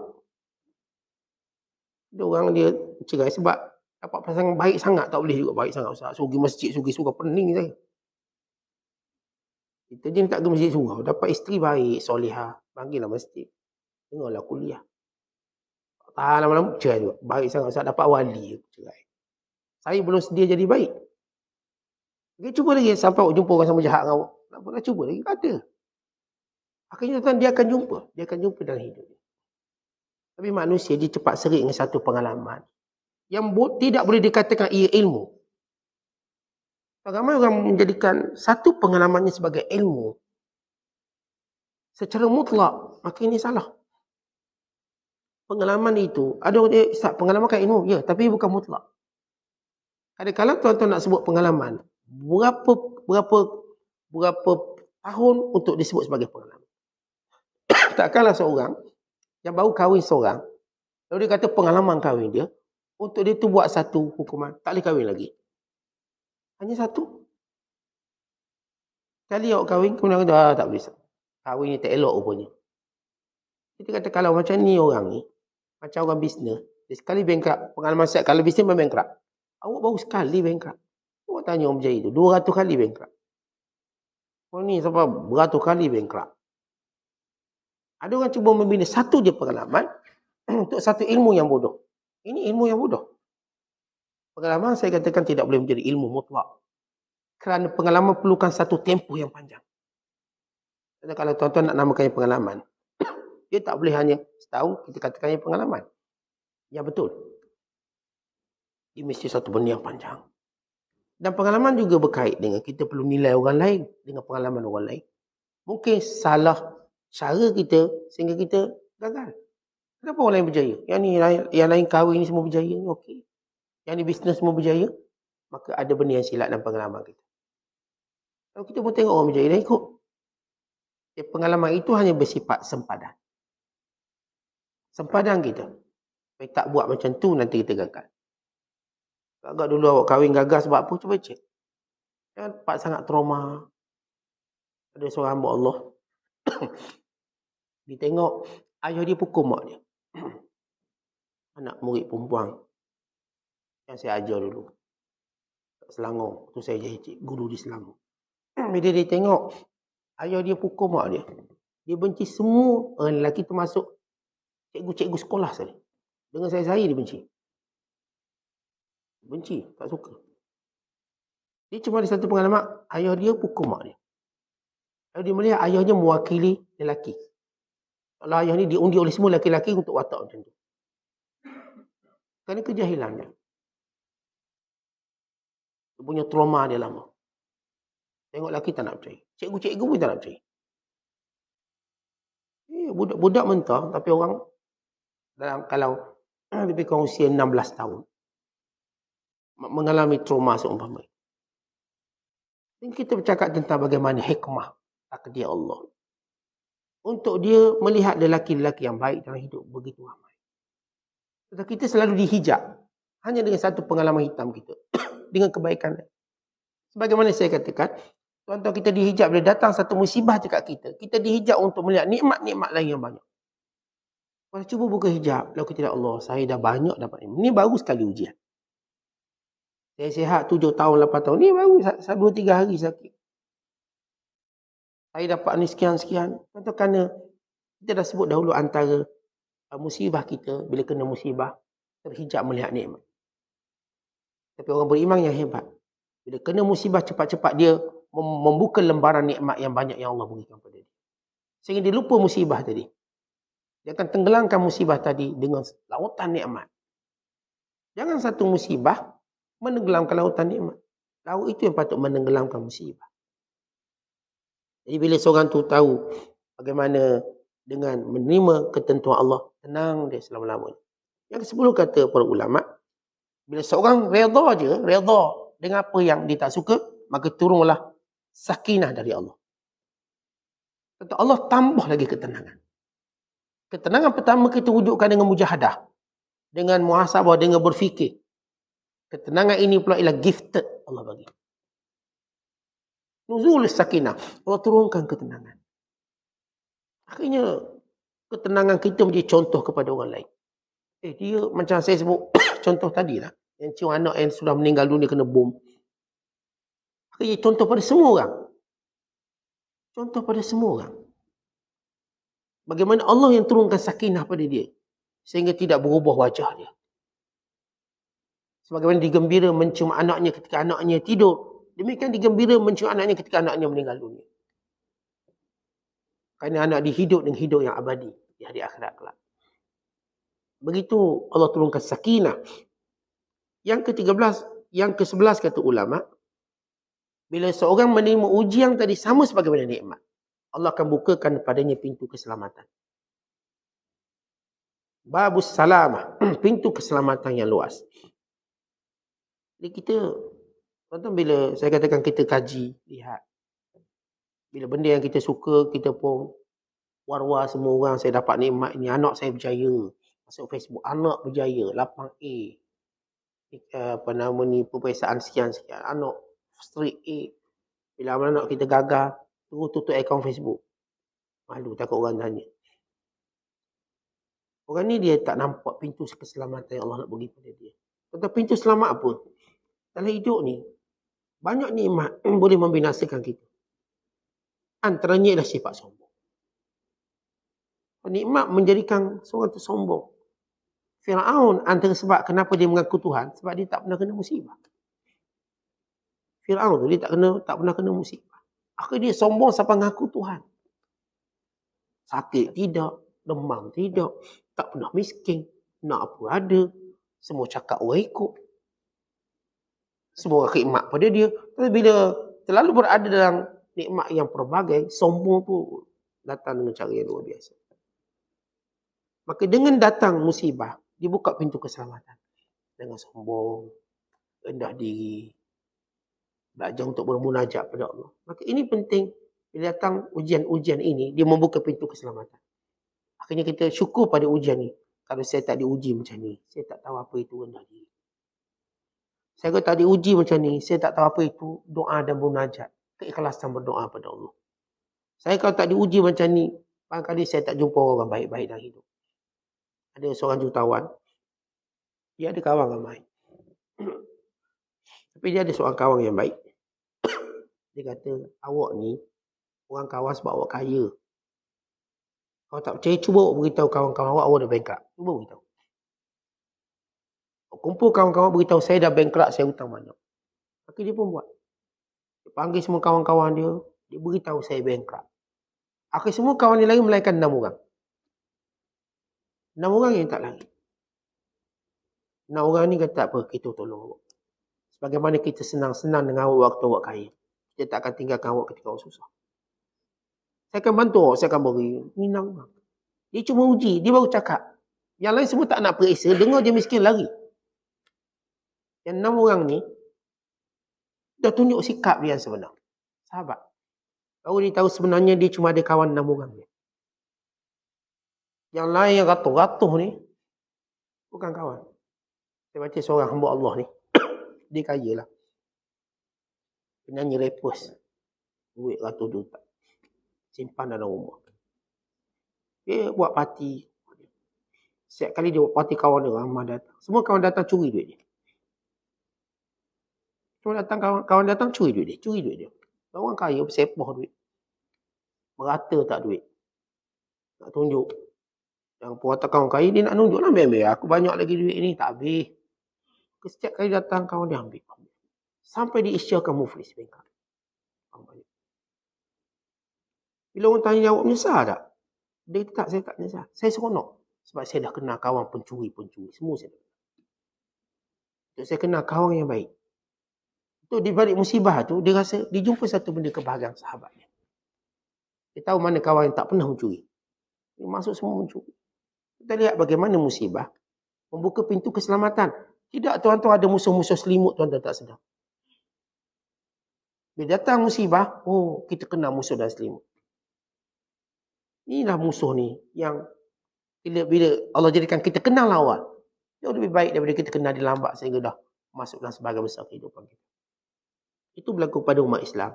Ada orang dia cerai sebab Dapat pasangan baik sangat tak boleh juga baik sangat Ustaz. Suruh pergi masjid, suruh pergi surau, pening saya. Kita je tak pergi masjid surau. Dapat isteri baik, solihah. Panggillah masjid. Dengarlah kuliah. Tahan lama-lama, cerai juga. Baik sangat Ustaz, dapat wali. Cerai. Saya belum sedia jadi baik. Dia cuba lagi sampai awak jumpa orang sama jahat dengan awak. Tak pernah cuba lagi, tak ada. Akhirnya tuan dia akan jumpa. Dia akan jumpa dalam hidup dia. Tapi manusia dia cepat serik dengan satu pengalaman. Yang tidak boleh dikatakan ia ilmu. Ramai orang menjadikan satu pengalamannya sebagai ilmu. Secara mutlak, maka ini salah. Pengalaman itu, ada orang dia pengalaman kan ilmu. Ya, tapi bukan mutlak. Kadang-kadang tuan-tuan nak sebut pengalaman, berapa tahun untuk disebut sebagai pengalaman. Takkanlah seorang yang baru kahwin seorang, lalu dia kata pengalaman kahwin dia, untuk dia tu buat satu hukuman, tak boleh kahwin lagi. Hanya satu. Kali awak kahwin, kemudian kata, tak boleh. Kahwin ni tak elok rupanya. Kita kata kalau macam ni orang ni, macam orang bisnes, dia sekali bankrupt, pengalaman saya, kalau bisnes memang bankrupt. Awak baru sekali bankrupt. Awak tanya orang berjaya tu, 200 kali bankrupt. Orang ni sampai beratus kali bankrupt. Ada orang cuba membina satu je pengalaman untuk satu ilmu yang bodoh. Ini ilmu yang bodoh. Pengalaman saya katakan tidak boleh menjadi ilmu mutlak. Kerana pengalaman perlukan satu tempoh yang panjang. Jadi kalau tuan-tuan nak namakannya pengalaman, dia tak boleh hanya setahun kita katakannya pengalaman. Ya betul. Dia mesti satu benda yang panjang. Dan pengalaman juga berkait dengan kita perlu nilai orang lain dengan pengalaman orang lain. Mungkin salah cara kita sehingga kita gagal. Kenapa orang lain berjaya? Yang lain kahwin ni semua berjaya ni okey. Yang ni bisnes semua berjaya, maka ada benda yang silap dalam pengalaman kita. Kalau kita pun tengok orang berjaya dan ikut. Pengalaman itu hanya bersifat sempadan. Sempadan kita. Kalau tak buat macam tu nanti kita gagal. Agak dulu awak kahwin gagal sebab apa? Cuba cek. Jangan cepat sangat trauma. Ada seorang hamba Allah. Dia tengok ayah dia pukul mak dia. Anak murid perempuan. Yang saya ajar dulu. Kat Selangor. Tu saya jadi guru di Selangor. Bila dia tengok ayah dia pukul mak dia. Dia benci semua orang lelaki termasuk cikgu-cikgu sekolah saja. Dengan saya dia benci. Benci, tak suka. Dia cuma ada satu pengalaman, ayah dia pukul mak dia. Lalu dia melihat ayahnya mewakili lelaki. Kalau ayah ni diundi oleh semua lelaki-lelaki untuk watak macam tu. Kerana kejahilan dia. Dia punya trauma dia lama. Tengok lelaki tak nak percaya. Cikgu-cikgu pun tak nak percaya. Budak-budak mentah, tapi orang dalam kalau lebih kurang usia 16 tahun. Mengalami trauma seumpama. Dan kita bercakap tentang bagaimana hikmah takdir Allah. Untuk dia melihat lelaki-lelaki yang baik dalam hidup begitu ramai. Tetapi kita selalu dihijab. Hanya dengan satu pengalaman hitam kita. Dengan kebaikan. Sebagaimana saya katakan, tuan-tuan kita dihijab bila datang satu musibah dekat kita. Kita dihijab untuk melihat nikmat-nikmat lain yang banyak. Kalau cuba buka hijab, lalu kita Allah, saya dah banyak dapat ini. Ini baru sekali ujian. Saya sihat 7 tahun, 8 tahun. Ni baru 2-3 hari sakit. Saya dapat ni sekian-sekian. Contoh kerana kita dah sebut dahulu antara musibah kita, bila kena musibah, terhijab melihat nikmat. Tapi orang beriman yang hebat. Bila kena musibah, cepat-cepat dia membuka lembaran nikmat yang banyak yang Allah berikan pada dia. Sehingga dia lupa musibah tadi. Dia akan tenggelamkan musibah tadi dengan lautan nikmat. Jangan satu musibah menenggelamkan lautan nikmat. Laut itu yang patut menenggelamkan musibah. Jadi bila seorang tu tahu bagaimana dengan menerima ketentuan Allah, tenang dia selama-lamanya. Yang ke-10 kata para ulama, bila seorang redha dengan apa yang dia tak suka, maka turunlah sakinah dari Allah. Kata Allah tambah lagi ketenangan. Ketenangan pertama kita wujudkan dengan mujahadah, dengan muhasabah, dengan berfikir. Ketenangan ini pula ialah gifted Allah bagi. Nuzul sakinah. Allah turunkan ketenangan. Akhirnya ketenangan kita menjadi contoh kepada orang lain. Dia macam saya sebut contoh tadi lah. Yang cium anak yang sudah meninggal dunia kena bom. Ia contoh pada semua orang. Contoh pada semua orang. Bagaimana Allah yang turunkan sakinah pada dia. Sehingga tidak berubah wajah dia. Sebagaimana digembira mencium anaknya ketika anaknya tidur. Demikian digembira mencium anaknya ketika anaknya meninggal dunia. Kerana anak dia hidup dengan hidup yang abadi di hari akhirat kelak. Begitu Allah turunkan sakinah. Yang ke-13, yang ke-11 kata ulama, bila seorang menerima ujian tadi sama sebagaimana nikmat, Allah akan bukakan padanya pintu keselamatan. Babus salamah, pintu keselamatan yang luas. Jadi kita, tuan-tuan, bila saya katakan kita kaji, lihat. Bila benda yang kita suka, kita pun war-war semua orang, saya dapat nikmat ni, anak saya berjaya. Masuk Facebook, anak berjaya, lapang A. Apa nama ni, peperiksaan sekian-sekian. Anak straight A. Bila anak kita gagal, terus tutup akaun Facebook. Malu, takut orang tanya. Orang ni dia tak nampak pintu keselamatan yang Allah nak bagi pada dia. Tentang pintu selamat apa? Dalam hidup ni, banyak nikmat boleh membinasakan kita. Antaranya adalah sifat sombong. Nikmat menjadikan seorang tu sombong. Fir'aun antara sebab kenapa dia mengaku Tuhan, sebab dia tak pernah kena musibah. Fir'aun tu dia tak pernah kena musibah. Akhirnya dia sombong sampai mengaku Tuhan. Sakit tidak, demam tidak, tak pernah miskin, nak apa ada, semua cakap orang ikut. Semua orang khidmat pada dia. Tapi bila terlalu berada dalam nikmat yang pelbagai, sombong tu datang dengan cara yang luar biasa. Maka dengan datang musibah, dibuka pintu keselamatan. Dengan sombong, rendah diri, belajar untuk bermunajat pada Allah. Maka ini penting. Bila datang ujian-ujian ini, dia membuka pintu keselamatan. Akhirnya kita syukur pada ujian ni. Kalau saya tak diuji macam ni, saya tak tahu apa itu rendah diri. Saya kalau tak diuji macam ni, saya tak tahu apa itu doa dan munajat. Keikhlasan berdoa pada Allah. Saya kalau tak diuji macam ni, barangkali saya tak jumpa orang baik-baik dalam hidup. Ada seorang jutawan, dia ada kawan ramai. Tapi dia ada seorang kawan yang baik. Dia kata, awak ni orang kawan sebab awak kaya. Kalau tak percaya, cuba awak beritahu kawan-kawan awak dah bankrupt. Cuba beritahu. Kumpul kawan-kawan beritahu, saya dah bankrupt, saya hutang banyak. Maka dia pun buat. Dia panggil semua kawan-kawan dia, dia beritahu saya bankrupt. Akhirnya semua kawan dia lari melainkan 6 orang. 6 orang yang tak lari. 6 orang ni kata, apa, kita tolong awak. Sebagaimana kita senang-senang dengan awak waktu awak kaya. Kita tak akan tinggalkan awak ketika awak susah. Saya akan bantu awak, saya akan beri. Ni 6 orang. Dia cuma uji, dia baru cakap. Yang lain semua tak nak periksa, dengar dia miskin lari. Yang 6 orang ni, dah tunjuk sikap dia yang sebenar. Sahabat. Baru dia tahu sebenarnya dia cuma ada kawan 6 orang ni. Yang lain yang ratuh-ratuh ni, bukan kawan. Saya baca seorang hamba Allah ni. Dia kaya lah. Penyanyi rappers. Duit ratus juta. Simpan dalam rumah. Dia buat parti. Setiap kali dia buat parti, kawan dia ramai datang. Semua kawan datang curi duit dia. Cuma datang kawan datang curi duit dia. Curi duit dia. Orang kaya bersepoh duit. Merata tak duit. Nak tunjuk. Yang puasa kawan kaya dia nak tunjuk lah. Ambil. Aku banyak lagi duit ni. Tak habis. Setiap kali datang kawan dia ambil. Sampai diisyakan muflis bengkak. Bila orang tanya jawab, menyesal tak? Dia kata tak, saya tak menyesal. Saya seronok. Sebab saya dah kenal kawan pencuri-pencuri. Semua saya dah kenal. Untuk saya kenal kawan yang baik. Untuk di balik musibah tu, dia rasa, dia jumpa satu benda kebahagiaan sahabatnya. Dia tahu mana kawan yang tak pernah mencuri. Dia masuk semua mencuri. Kita lihat bagaimana musibah membuka pintu keselamatan. Tidak, tuan-tuan, ada musuh-musuh selimut, tuan-tuan tak sedar. Bila datang musibah, oh, kita kenal musuh dan selimut. Inilah musuh ni yang bila Allah jadikan kita kenal awal, jauh lebih baik daripada kita kenal di lambat sehingga dah masuk dalam sebahagian besar kehidupan kita. Itu berlaku pada umat Islam.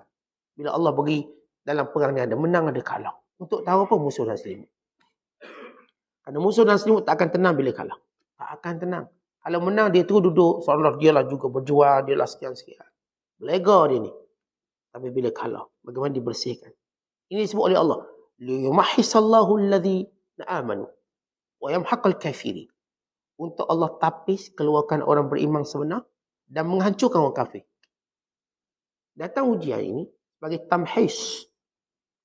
Bila Allah bagi dalam perang ni ada menang ada kalah. Untuk tahu apa musuh dan selimut. Kerana musuh dan selimut tak akan tenang bila kalah. Tak akan tenang. Kalau menang dia tu duduk seolah dia lah juga berjuang, dia lah sekian-sekian. Belega dia ni. Tapi bila kalah, bagaimana dibersihkan? Ini disebut oleh Allah. Liyumahhisallahu alladhina amanu wa yamhaqal kafirin. Untuk Allah tapis keluarkan orang beriman sebenar dan menghancurkan orang kafir. Datang ujian ini sebagai tamhis.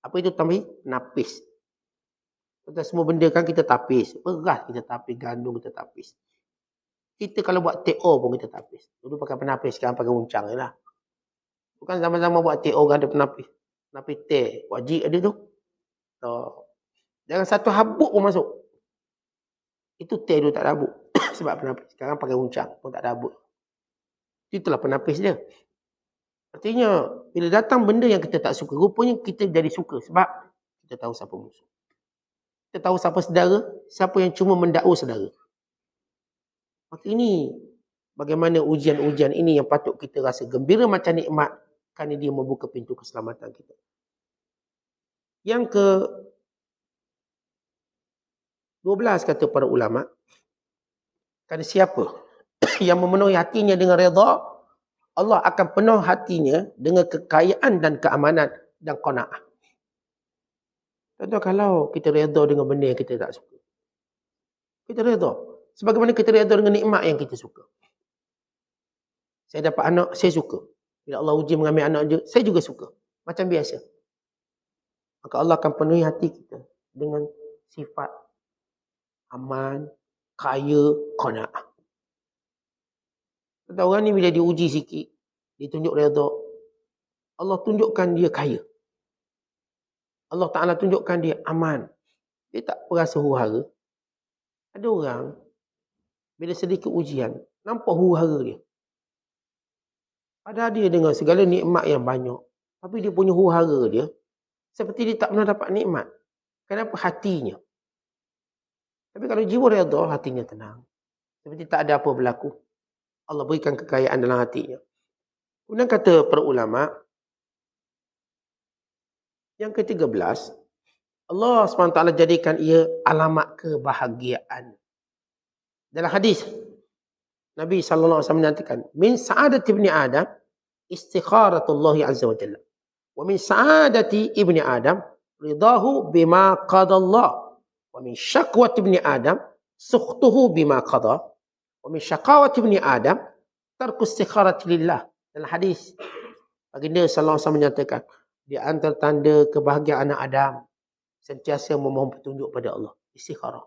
Apa itu tamhis? Napis. Kita semua benda kan kita tapis. Beras kita tapis, gandum kita tapis. Kita kalau buat TO pun kita tapis. Dulu pakai penapis, sekarang pakai uncang je lah. Bukan zaman-zaman buat TO kan ada penapis. Penapis teh, wajib ada tu. So, jangan satu habuk pun masuk. Itu teh dulu tak ada habuk. Sebab penapis. Sekarang pakai uncang pun tak ada habuk. Itulah penapis dia. Artinya, bila datang benda yang kita tak suka, rupanya kita jadi suka. Sebab kita tahu siapa musuh. Kita tahu siapa saudara, siapa yang cuma mendakwa saudara. Maka ini, bagaimana ujian-ujian ini yang patut kita rasa gembira macam nikmat, kerana dia membuka pintu keselamatan kita. Yang ke-12 kata para ulama, kerana siapa yang memenuhi hatinya dengan redha, Allah akan penuh hatinya dengan kekayaan dan keamanan dan qanaah. Contoh kalau kita redha dengan benda yang kita tak suka. Kita redha. Sebagaimana kita redha dengan nikmat yang kita suka. Saya dapat anak, saya suka. Bila Allah uji mengambil anak je, saya juga suka. Macam biasa. Maka Allah akan penuhi hati kita dengan sifat aman, kaya, qanaah. Kata orang ni bila diuji sikit, dia tunjuk redha, Allah tunjukkan dia kaya. Allah Ta'ala tunjukkan dia aman. Dia tak berasa huru-hara. Ada orang, bila sedikit ujian, nampak huru-hara dia. Padahal dia dengan segala nikmat yang banyak, tapi dia punya huru-hara dia, seperti dia tak pernah dapat nikmat. Kenapa? Hatinya. Tapi kalau jiwa redha, hatinya tenang. Seperti tak ada apa berlaku. Allah berikan kekayaan dalam hatinya. Kemudian kata para ulama, yang ke-13, Allah SWT jadikan ia alamat kebahagiaan. Dalam hadis, Nabi SAW menyatakan, min sa'adati ibni Adam, istikharatullahi azza wa jalla. Wa min sa'adati ibni Adam, ridahu bima qadallah. Wa min syakwati ibni Adam, sukhtuhu bima qada. Wa min syakawati ibni Adam, tarku istikharati lillah. Dalam hadis, baginda SAW menyatakan, di antara tanda kebahagiaan anak Adam, sentiasa memohon petunjuk pada Allah. Istikharah.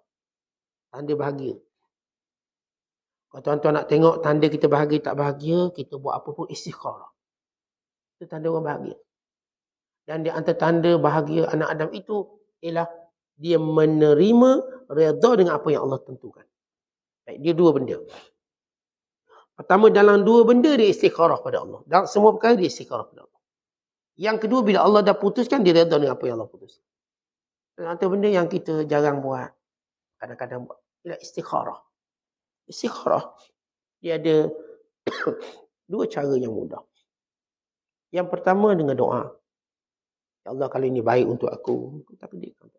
Tanda bahagia. Kalau tuan-tuan nak tengok tanda kita bahagia tak bahagia, kita buat apa pun istikharah. Itu tanda orang bahagia. Dan di antara tanda bahagia anak Adam itu ialah dia menerima redha dengan apa yang Allah tentukan. Baik, dia dua benda. Pertama, dalam dua benda dia istikharah pada Allah. Dalam semua perkara dia istikharah pada Allah. Yang kedua, bila Allah dah putuskan, dia redha dengan apa yang Allah putuskan. Dan antara benda yang kita jarang buat, kadang-kadang buat, ialah istikharah. Istikharah, dia ada dua cara yang mudah. Yang pertama dengan doa. Ya Allah, kalau ini baik untuk aku, takdirkan.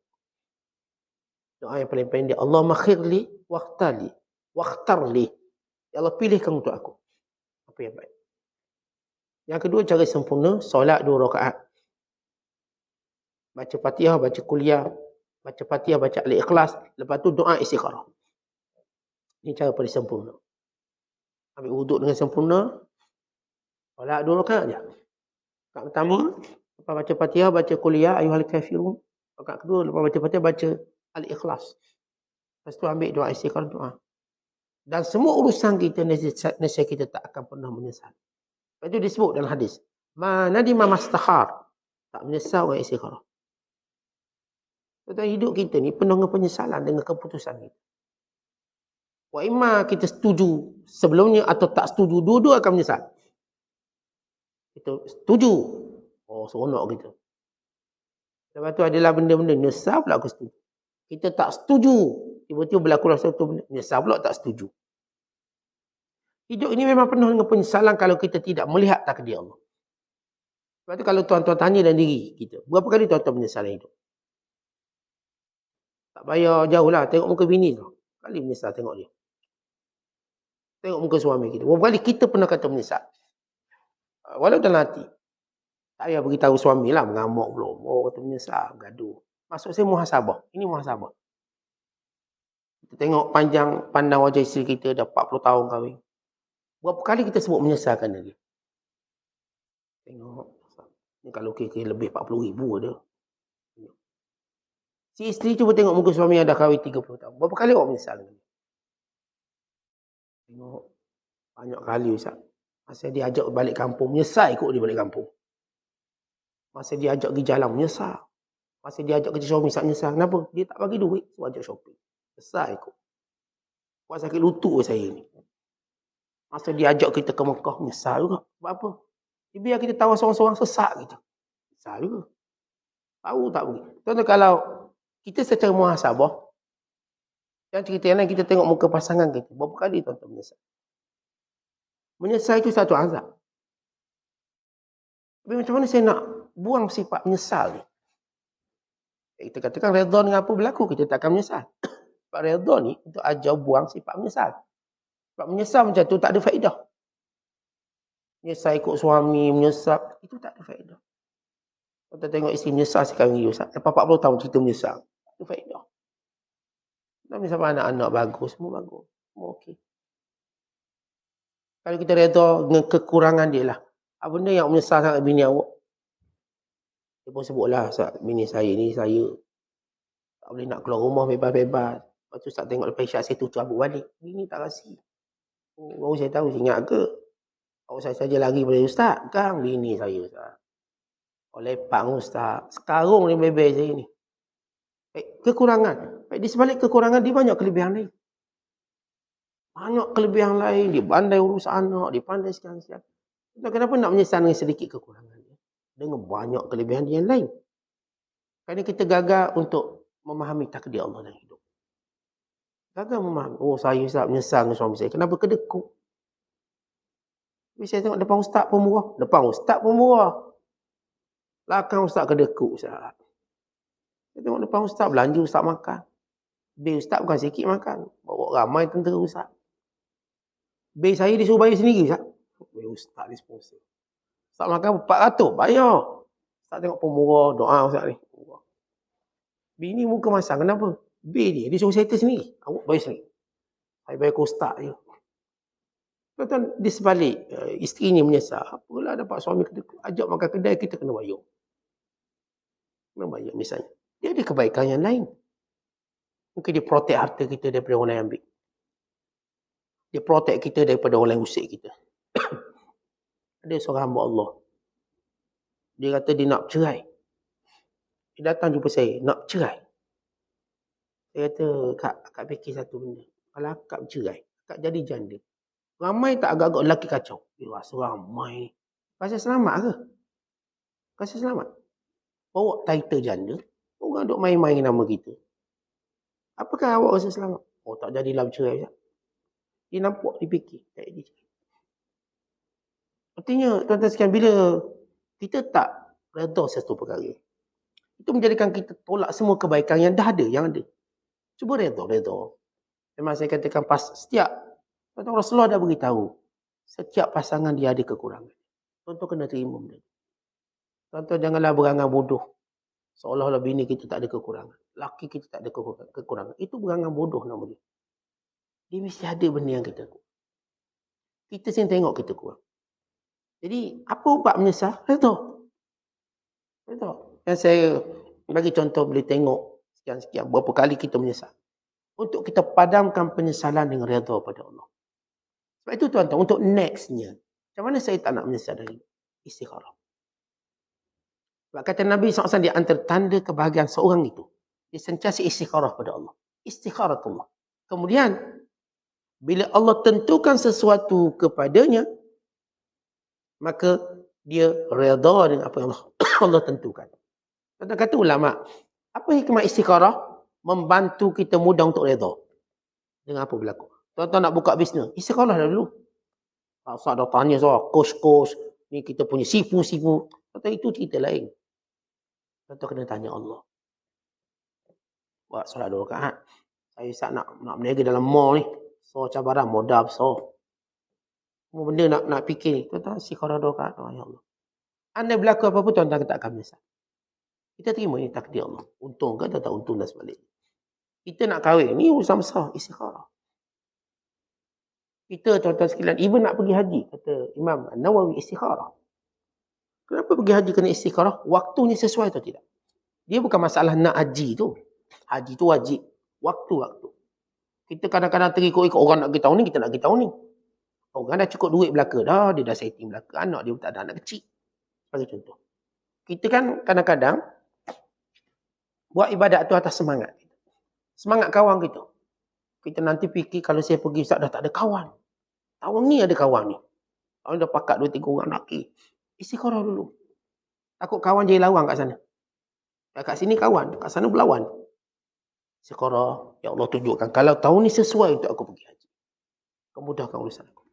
Doa yang paling pendek, Allah makhirli waqtali waqtarli. Ya Allah, pilihkan untuk aku apa yang baik. Yang kedua, cara sempurna, solat 2 rakaat. Baca Fatihah, baca kuliah, baca Fatihah, baca Al-Ikhlas, lepas tu doa istikharah. Ini cara paling sempurna. Ambil wuduk dengan sempurna, solat 2 rakaat je. Rakaat pertama, lepas baca Fatihah, baca kuliah, ayyuhal kafirun. Rakaat kedua, lepas baca Fatihah, baca Al-Ikhlas. Lepas tu ambil doa istikharah, doa. Dan semua urusan kita, nasihat kita tak akan pernah menyesal. Itu disebut dalam hadis. Ma nadima mastahar. Tak menyesal orang istikharah. Tentang hidup kita ni penuh dengan penyesalan dengan keputusan kita. Wa imma kita setuju sebelumnya atau tak setuju. Dua-dua akan menyesal. Kita setuju. Oh, seronok kita. Lepas tu adalah benda-benda nyesal pula aku setuju. Kita tak setuju. Tiba-tiba berlaku satu benda. Nyesal pula tak setuju. Hidup ini memang penuh dengan penyesalan kalau kita tidak melihat takdir Allah. Sebab tu kalau tuan-tuan tanya dalam diri kita, berapa kali tuan-tuan menyesal hidup? Tak payah jauh lah, tengok muka bini tu. Kali menyesal tengok dia. Tengok muka suami kita. Berapa kali kita pernah kata menyesal. Walau dalam hati. Tak payah beritahu suami lah, mengamuk belum. Oh, kata menyesal, gaduh. Maksud saya muhasabah. Ini muhasabah. Kita tengok panjang pandang wajah isteri kita, dah 40 tahun kahwin. Berapa kali kita sebut menyesalkan dia? Tengok. Ni kalau kira-kira lebih 40,000 ada. Si isteri cuba tengok muka suami yang dah kahwin 30 tahun. Berapa kali awak menyesal? Tengok. Banyak kali Ustaz. Masa dia ajak balik kampung, menyesal ikut dia balik kampung. Masa dia ajak pergi jalan, menyesal. Masa dia ajak kerja suami, menyesal. Kenapa? Dia tak bagi duit, so ajak shopping. Menyesal ikut. Buat sakit lutut saya ni. Masa dia ajak kita ke Mekah, menyesal juga. Sebab apa? Dia biar kita tahu seorang-seorang sesak kita. Menyesal juga. Tahu tak pergi. Contoh kalau kita secara muhasabah, yang cerita yang lain kita tengok muka pasangan kita. Berapa kali tuan-tuan menyesal? Menyesal itu satu azab. Tapi macam mana saya nak buang sifat menyesal ni? Kita katakan redha dengan apa berlaku, kita tak akan menyesal. Sebab redha ni untuk ajar buang sifat menyesal. Sebab menyesal macam tu tak ada faedah. Menyesal ikut suami, menyesal, itu tak ada faedah. Kita tengok isteri menyesal sekarang ni, Ustaz. Lepas 40 tahun cerita menyesal. Tak ada faedah. Dan misalnya anak-anak bagus, semua bagus. Semua okey. Kalau kita redha dengan kekurangan dia lah. Apa benda yang menyesal sangat bini awak? Dia pun sebutlah, bini saya ni, saya tak boleh nak keluar rumah bebas-bebas. Lepas tu tak tengok lepas isyak saya tutup abuk balik. Bini tak kasih. Oh, baru saya tahu, saya ingat ke? Awak saya saja lagi pada Ustaz. Kan bini saya Ustaz. Oh lepang Ustaz. Sekarung ni bebel saya ni. Kekurangan. Di sebalik kekurangan, dia banyak kelebihan lain. Banyak kelebihan lain. Dia pandai urus anak. Dia pandai sekian-sekian. Kenapa nak menyesal dengan sedikit kekurangan dia? Dengan banyak kelebihan dia yang lain. Kerana kita gagal untuk memahami takdir Allah dalam hidup. Gagal memahami. Oh saya Ustaz menyesal dengan suami saya. Kenapa kedekut? Tapi saya tengok depan Ustaz pun murah. Depan Ustaz pun murah. Belakang Ustaz kedekut Ustaz. Saya tengok depan Ustaz belanja Ustaz makan. Bil Ustaz bukan sikit makan. Bawa ramai tentera Ustaz. Bil saya disuruh bayar sendiri Ustaz. Bil Ustaz ni sponsor. Ustaz makan 400 bayar. Ustaz tengok pun murah. Doa Ustaz ni. Murah. Bini muka masam. Kenapa? Bil dia disuruh settle sendiri. Awak bayar sendiri. Saya bayar ke Ustaz je. Tuan-tuan, di sebalik isteri ni menyesal. Apalah dapat suami kita ajak makan kedai, kita kena bayar. Kena bayar misalnya. Dia ada kebaikan yang lain. Mungkin dia protect harta kita daripada orang lain ambil. Dia protect kita daripada orang lain usik kita. Ada seorang hamba Allah. Dia kata dia nak cerai. Dia datang jumpa saya, nak cerai. Saya kata, Kak fikir satu benda. Kalau akak bercerai, akak jadi janda. Ramai tak agak-agak lelaki kacau? Dia rasa ramai. Rasa selamat ke? Rasa selamat? Bawa title janda, orang duk main-main nama kita. Apakah awak rasa selamat? Oh tak jadilah bercerai. Dia nampak, dia fikir. Tak jadi. Artinya, tuan-tuan sekalian, bila kita tak redha satu perkara, itu menjadikan kita tolak semua kebaikan yang dah ada, yang ada. Cuba redha. Memang saya katakan setiap tuan-tuan Rasulullah dah beritahu, setiap pasangan dia ada kekurangan. Tuan-tuan kena terima benda. Tuan-tuan janganlah berangan bodoh. Seolah-olah bini kita tak ada kekurangan. Laki kita tak ada kekurangan. Itu berangan bodoh nama dia. Dia mesti ada benda yang kita kurang. Kita sini tengok kita kurang. Jadi, apa ubat menyesal? Redha. Yang saya bagi contoh boleh tengok sekian-sekian. Berapa kali kita menyesal. Untuk kita padamkan penyesalan dengan redha pada Allah. Sebab itu tuan-tuan, untuk nextnya. Macam mana saya tak nak menyesal dari istikharah? Sebab kata Nabi SAW, di antara tanda kebahagiaan seorang itu, dia sentiasa istikharah pada Allah. Istikharatullah. Kemudian, bila Allah tentukan sesuatu kepadanya, maka dia redha dengan apa yang Allah tentukan. Kata ulama, apa hikmah istikharah? Membantu kita mudah untuk redha dengan apa berlaku. Tuan-tuan nak buka bisnes, istikharah dulu. Ustaz dah tanya soal kos-kos, ni kita punya sifu-sifu. Tuan-tuan, itu cerita lain. Tuan-tuan kena tanya Allah. Buat solat 2 rakaat. Saya Ustaz nak berniaga dalam mall ni. So cabaran modal besar. Semua benda nak fikir ni. Tuan-tuan istikharah 2 rakaat. Ya Allah. Andai berlaku apa-apa, tuan-tuan tak akan menyesal. Kita terima ni takdir Allah. Untung ke tak untung dan sebaliknya. Kita nak kahwin ni urusan besar, istikharah. Kita tuan-tuan sekalian, even nak pergi haji, kata Imam Nawawi, istikharah. Kenapa pergi haji kena istikharah? Waktunya sesuai atau tidak? Dia bukan masalah nak haji tu. Haji tu wajib. Waktu-waktu. Kita kadang-kadang terikut-ikut orang nak pergi tahun ni, kita nak pergi tahun ni. Orang dah cukup duit belaka dah, dia dah setting belaka. Anak dia pun tak ada anak kecil. Sebagai contoh. Kita kan kadang-kadang buat ibadat tu atas semangat. Semangat kawan kita. Kita nanti fikir kalau saya pergi Ustaz dah tak ada kawan. Tahun ni ada kawan ni. Tahun ni dah pakat 2-3 orang lelaki. Istikharah dulu. Takut kawan jadi lawan kat sana. Kat sini kawan, kat sana berlawan. Istikharah, ya Allah tunjukkan. Kalau tahun ni sesuai untuk aku pergi haji. Kau mudahkan urusan aku.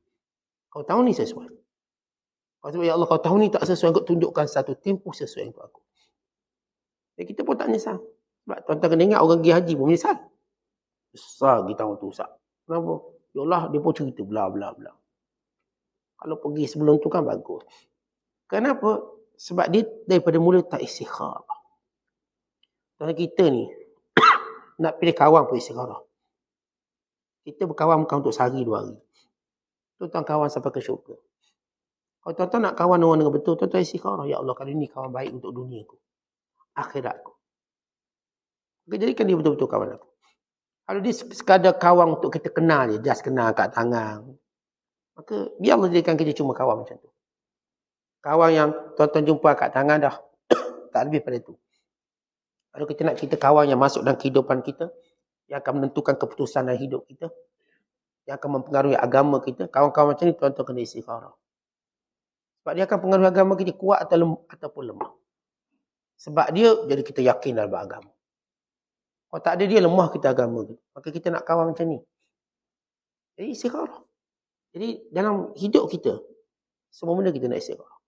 Kalau tahun ni sesuai. Kalau ya Allah, kalau tahun ni tak sesuai, kau tunjukkan satu tempoh sesuai untuk aku. Jadi kita pun tak menyesal. Sebab tuan-tuan kena ingat orang pergi haji pun menyesal. Besar pergi tahun tu Ustaz. Kenapa? Ya Allah, dia pun cerita bla bla bla. Kalau pergi sebelum tu kan bagus. Kenapa? Sebab dia daripada mula tak istikharah. Tuan kita ni, nak pilih kawan pun istikharah. Kita berkawan bukan untuk sehari 2 hari. Tuan-tuan kawan sampai ke syurga. Kalau tuan-tuan nak kawan orang dengan betul, tuan-tuan istikharah. Ya Allah, kali ni kawan baik untuk dunia aku. Akhirat aku. Maka jadikan dia betul-betul kawan aku. Kalau dia sekadar kawan untuk kita kenal je, just kenal kat tangan, maka biar Allah jadikan kita cuma kawan macam tu. Kawan yang tuan-tuan jumpa kat tangan dah. Tak lebih pada itu. Kalau kita nak cerita kawan yang masuk dalam kehidupan kita, yang akan menentukan keputusan dalam hidup kita, yang akan mempengaruhi agama kita, kawan-kawan macam ni tuan-tuan kena istikharah. Sebab dia akan pengaruhi agama kita kuat ataupun lemah. Sebab dia jadi kita yakin dalam agama. Kalau tak ada dia, lemah kita agama kita. Maka kita nak kawan macam ni. Jadi istikharah. Jadi dalam hidup kita, semua benda kita nak istikharah.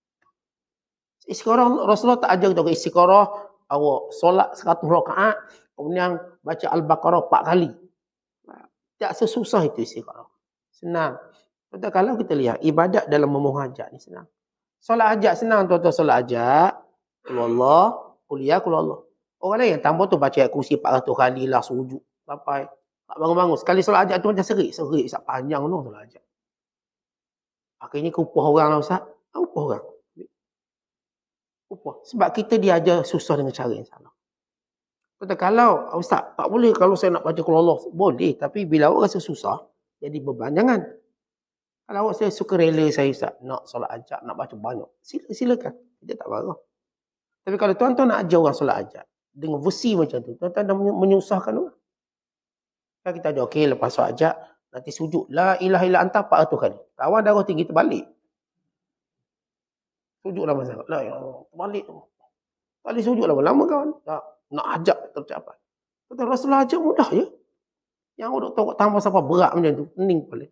Istikharah, Rasulullah tak ajar kita istikharah, awak solat 100 rakaat, kemudian baca Al-Baqarah 4 kali. Tak sesusah itu istikharah. Senang. Betul, kalau kita lihat, ibadat dalam memohon hajat ni senang. Solat hajat senang tuan-tuan, solat hajat. Kulullah, kuliah, kulullah. Orang lain yang tambah tu baca ayat kursi 400 kali lah, sujud. Sampai tak bangun-bangun. Sekali solat hajat tu macam serik. Serik, Ustaz. Panjang tu solat hajat. Akhirnya kupah orang lah Ustaz. Upah orang. Upah. Sebab kita diajar susah dengan cara yang salah. Kata kalau Ustaz, tak boleh kalau saya nak baca kulullah. Boleh. Tapi bila awak rasa susah, jadi beban. Jangan. Kalau awak saya suka rela saya Ustaz, nak solat hajat, nak baca banyak. Silakan. Kita tak marah. Tapi kalau tuan-tuan nak ajar orang solat hajat, dengan versi macam tu, tuan-tuan dah menyusahkan orang. Kan kita ada, okey, lepas solat hajat, nanti sujud. La ilaha illa anta 400 kali. Kawan darah tinggi terbalik. Sujudlah masa. La ya Allah, terbalik. Kali sujud lama-lama kawan. Nak hajat tercapai. Kata Rasulullah hajat mudah je. Yang orang tahu tambah sampai berat macam tu. Pening kepala.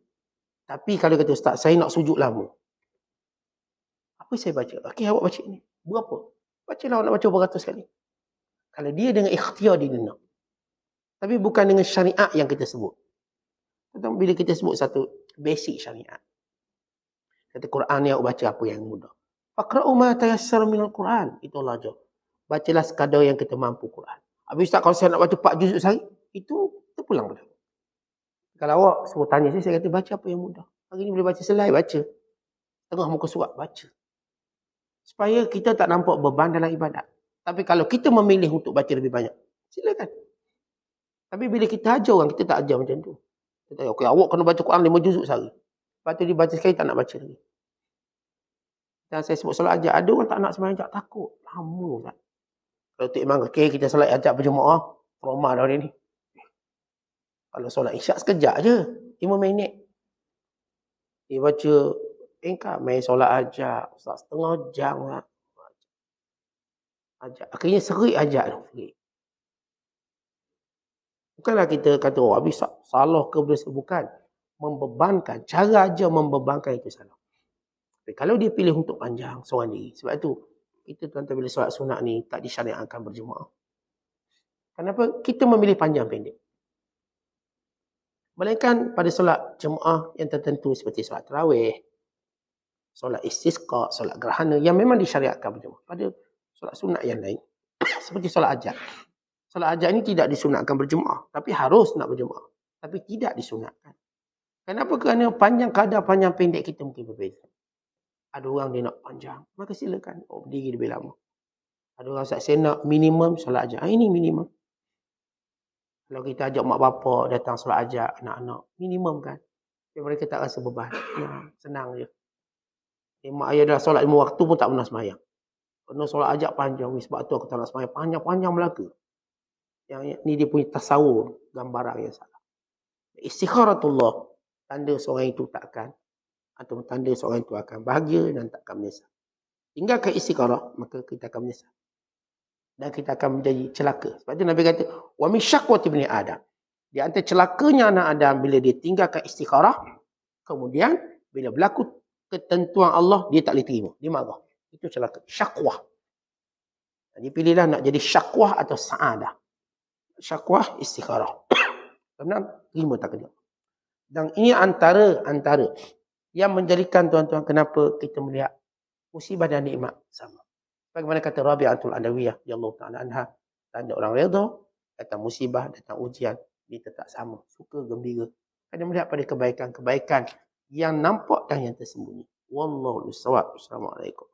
Tapi kalau kata Ustaz, saya nak sujud lama. Apa saya baca? Okey, awak baca ni. Berapa? Bacalah awak nak baca beratus kali. Kalau dia dengan ikhtiar dia nak. Tapi bukan dengan syariat yang kita sebut. Tentang bila kita sebut satu basic syariat. Kata Quran ni awak baca apa yang mudah. Faqra'u ma tayassara minal Quran. Itu Allah ajar. Bacalah sekadar yang kita mampu Quran. Habis Ustaz, kalau saya nak baca 4 juzuk sehari, itu terpulang pada. Kalau awak suruh tanya saya kata baca apa yang mudah. Hari ni boleh baca selai, baca. Tengah muka surat, baca. Supaya kita tak nampak beban dalam ibadat. Tapi kalau kita memilih untuk baca lebih banyak, silakan. Tapi bila kita ajar orang, kita tak ajar macam tu. Kita kata, okey, awak kena baca Quran 5 juzuk sehari. Lepas tu dia baca sekali, tak nak baca lagi. Dan saya sebut solat hajat, ada orang tak nak sembahyang hajat, takut. Lama kan. Kalau tu memang, okey, kita solat hajat berjemaah, trauma dah ni. Kalau solat isyak sekejap je, 5 minit. Dia baca, engkau main solat hajat, setengah jam lah. Hajat. Akhirnya serik hajat tu. Bukanlah kita kata, oh habis salah ke berdosa. Bukan. Membebankan. Cara aja membebankan itu salah. Tapi kalau dia pilih untuk panjang, seorang diri. Sebab itu, kita tuan-tuan bila solat sunat ni, tak disyariatkan berjemaah. Kenapa? Kita memilih panjang pendek. Melainkan pada solat jemaah yang tertentu seperti solat tarawih, solat istisqa, solat gerhana yang memang disyariatkan berjemaah. Pada solat sunat yang lain. Seperti solat hajat. Solat hajat ini tidak disunatkan berjemaah. Tapi harus nak berjemaah. Tapi tidak disunatkan. Kenapa? Kerana kadar panjang pendek kita mungkin berbeza. Ada orang dia nak panjang. Maka silakan. Berdiri lebih lama. Ada orang saya nak minimum solat hajat. Ini minimum. Kalau kita ajak mak bapak datang solat hajat, anak-anak. Minimum kan. Jadi mereka tak rasa beban. Senang je. Mak ayah dah solat 5 waktu pun tak pernah semayang. Kena solat hajat panjang. Sebab tu aku tak nak semayang. Panjang-panjang Melaka. Yang ni dia punya tasawur. Gambaran yang salah. Istikharatullah. Tanda seorang itu takkan. Atau tanda seorang itu akan bahagia dan takkan menyesal. Tinggalkan istikharah. Maka kita akan menyesal. Dan kita akan menjadi celaka. Sebab tu Nabi kata. Wa min syakwati ibni Adam. Di antara celakanya anak Adam. Bila dia tinggalkan istikharah. Kemudian. Bila berlaku ketentuan Allah. Dia tak boleh terima. Dia marah. Itu celaka. Syakwah. Jadi pilihlah nak jadi syakwah atau sa'adah. Syakwah istikharah. Kerana terima takdir. Dan ini antara yang menjadikan tuan-tuan kenapa kita melihat musibah dan nikmat sama. Bagaimana kata Rabi'atul Adawiyah radhiyallahu ta'ala anha, tanda orang redha, datang musibah, datang ujian, dia tetap sama, suka gembira. Kerana melihat pada kebaikan-kebaikan yang nampak dan yang tersembunyi. Wallahu a'lam. Assalamualaikum.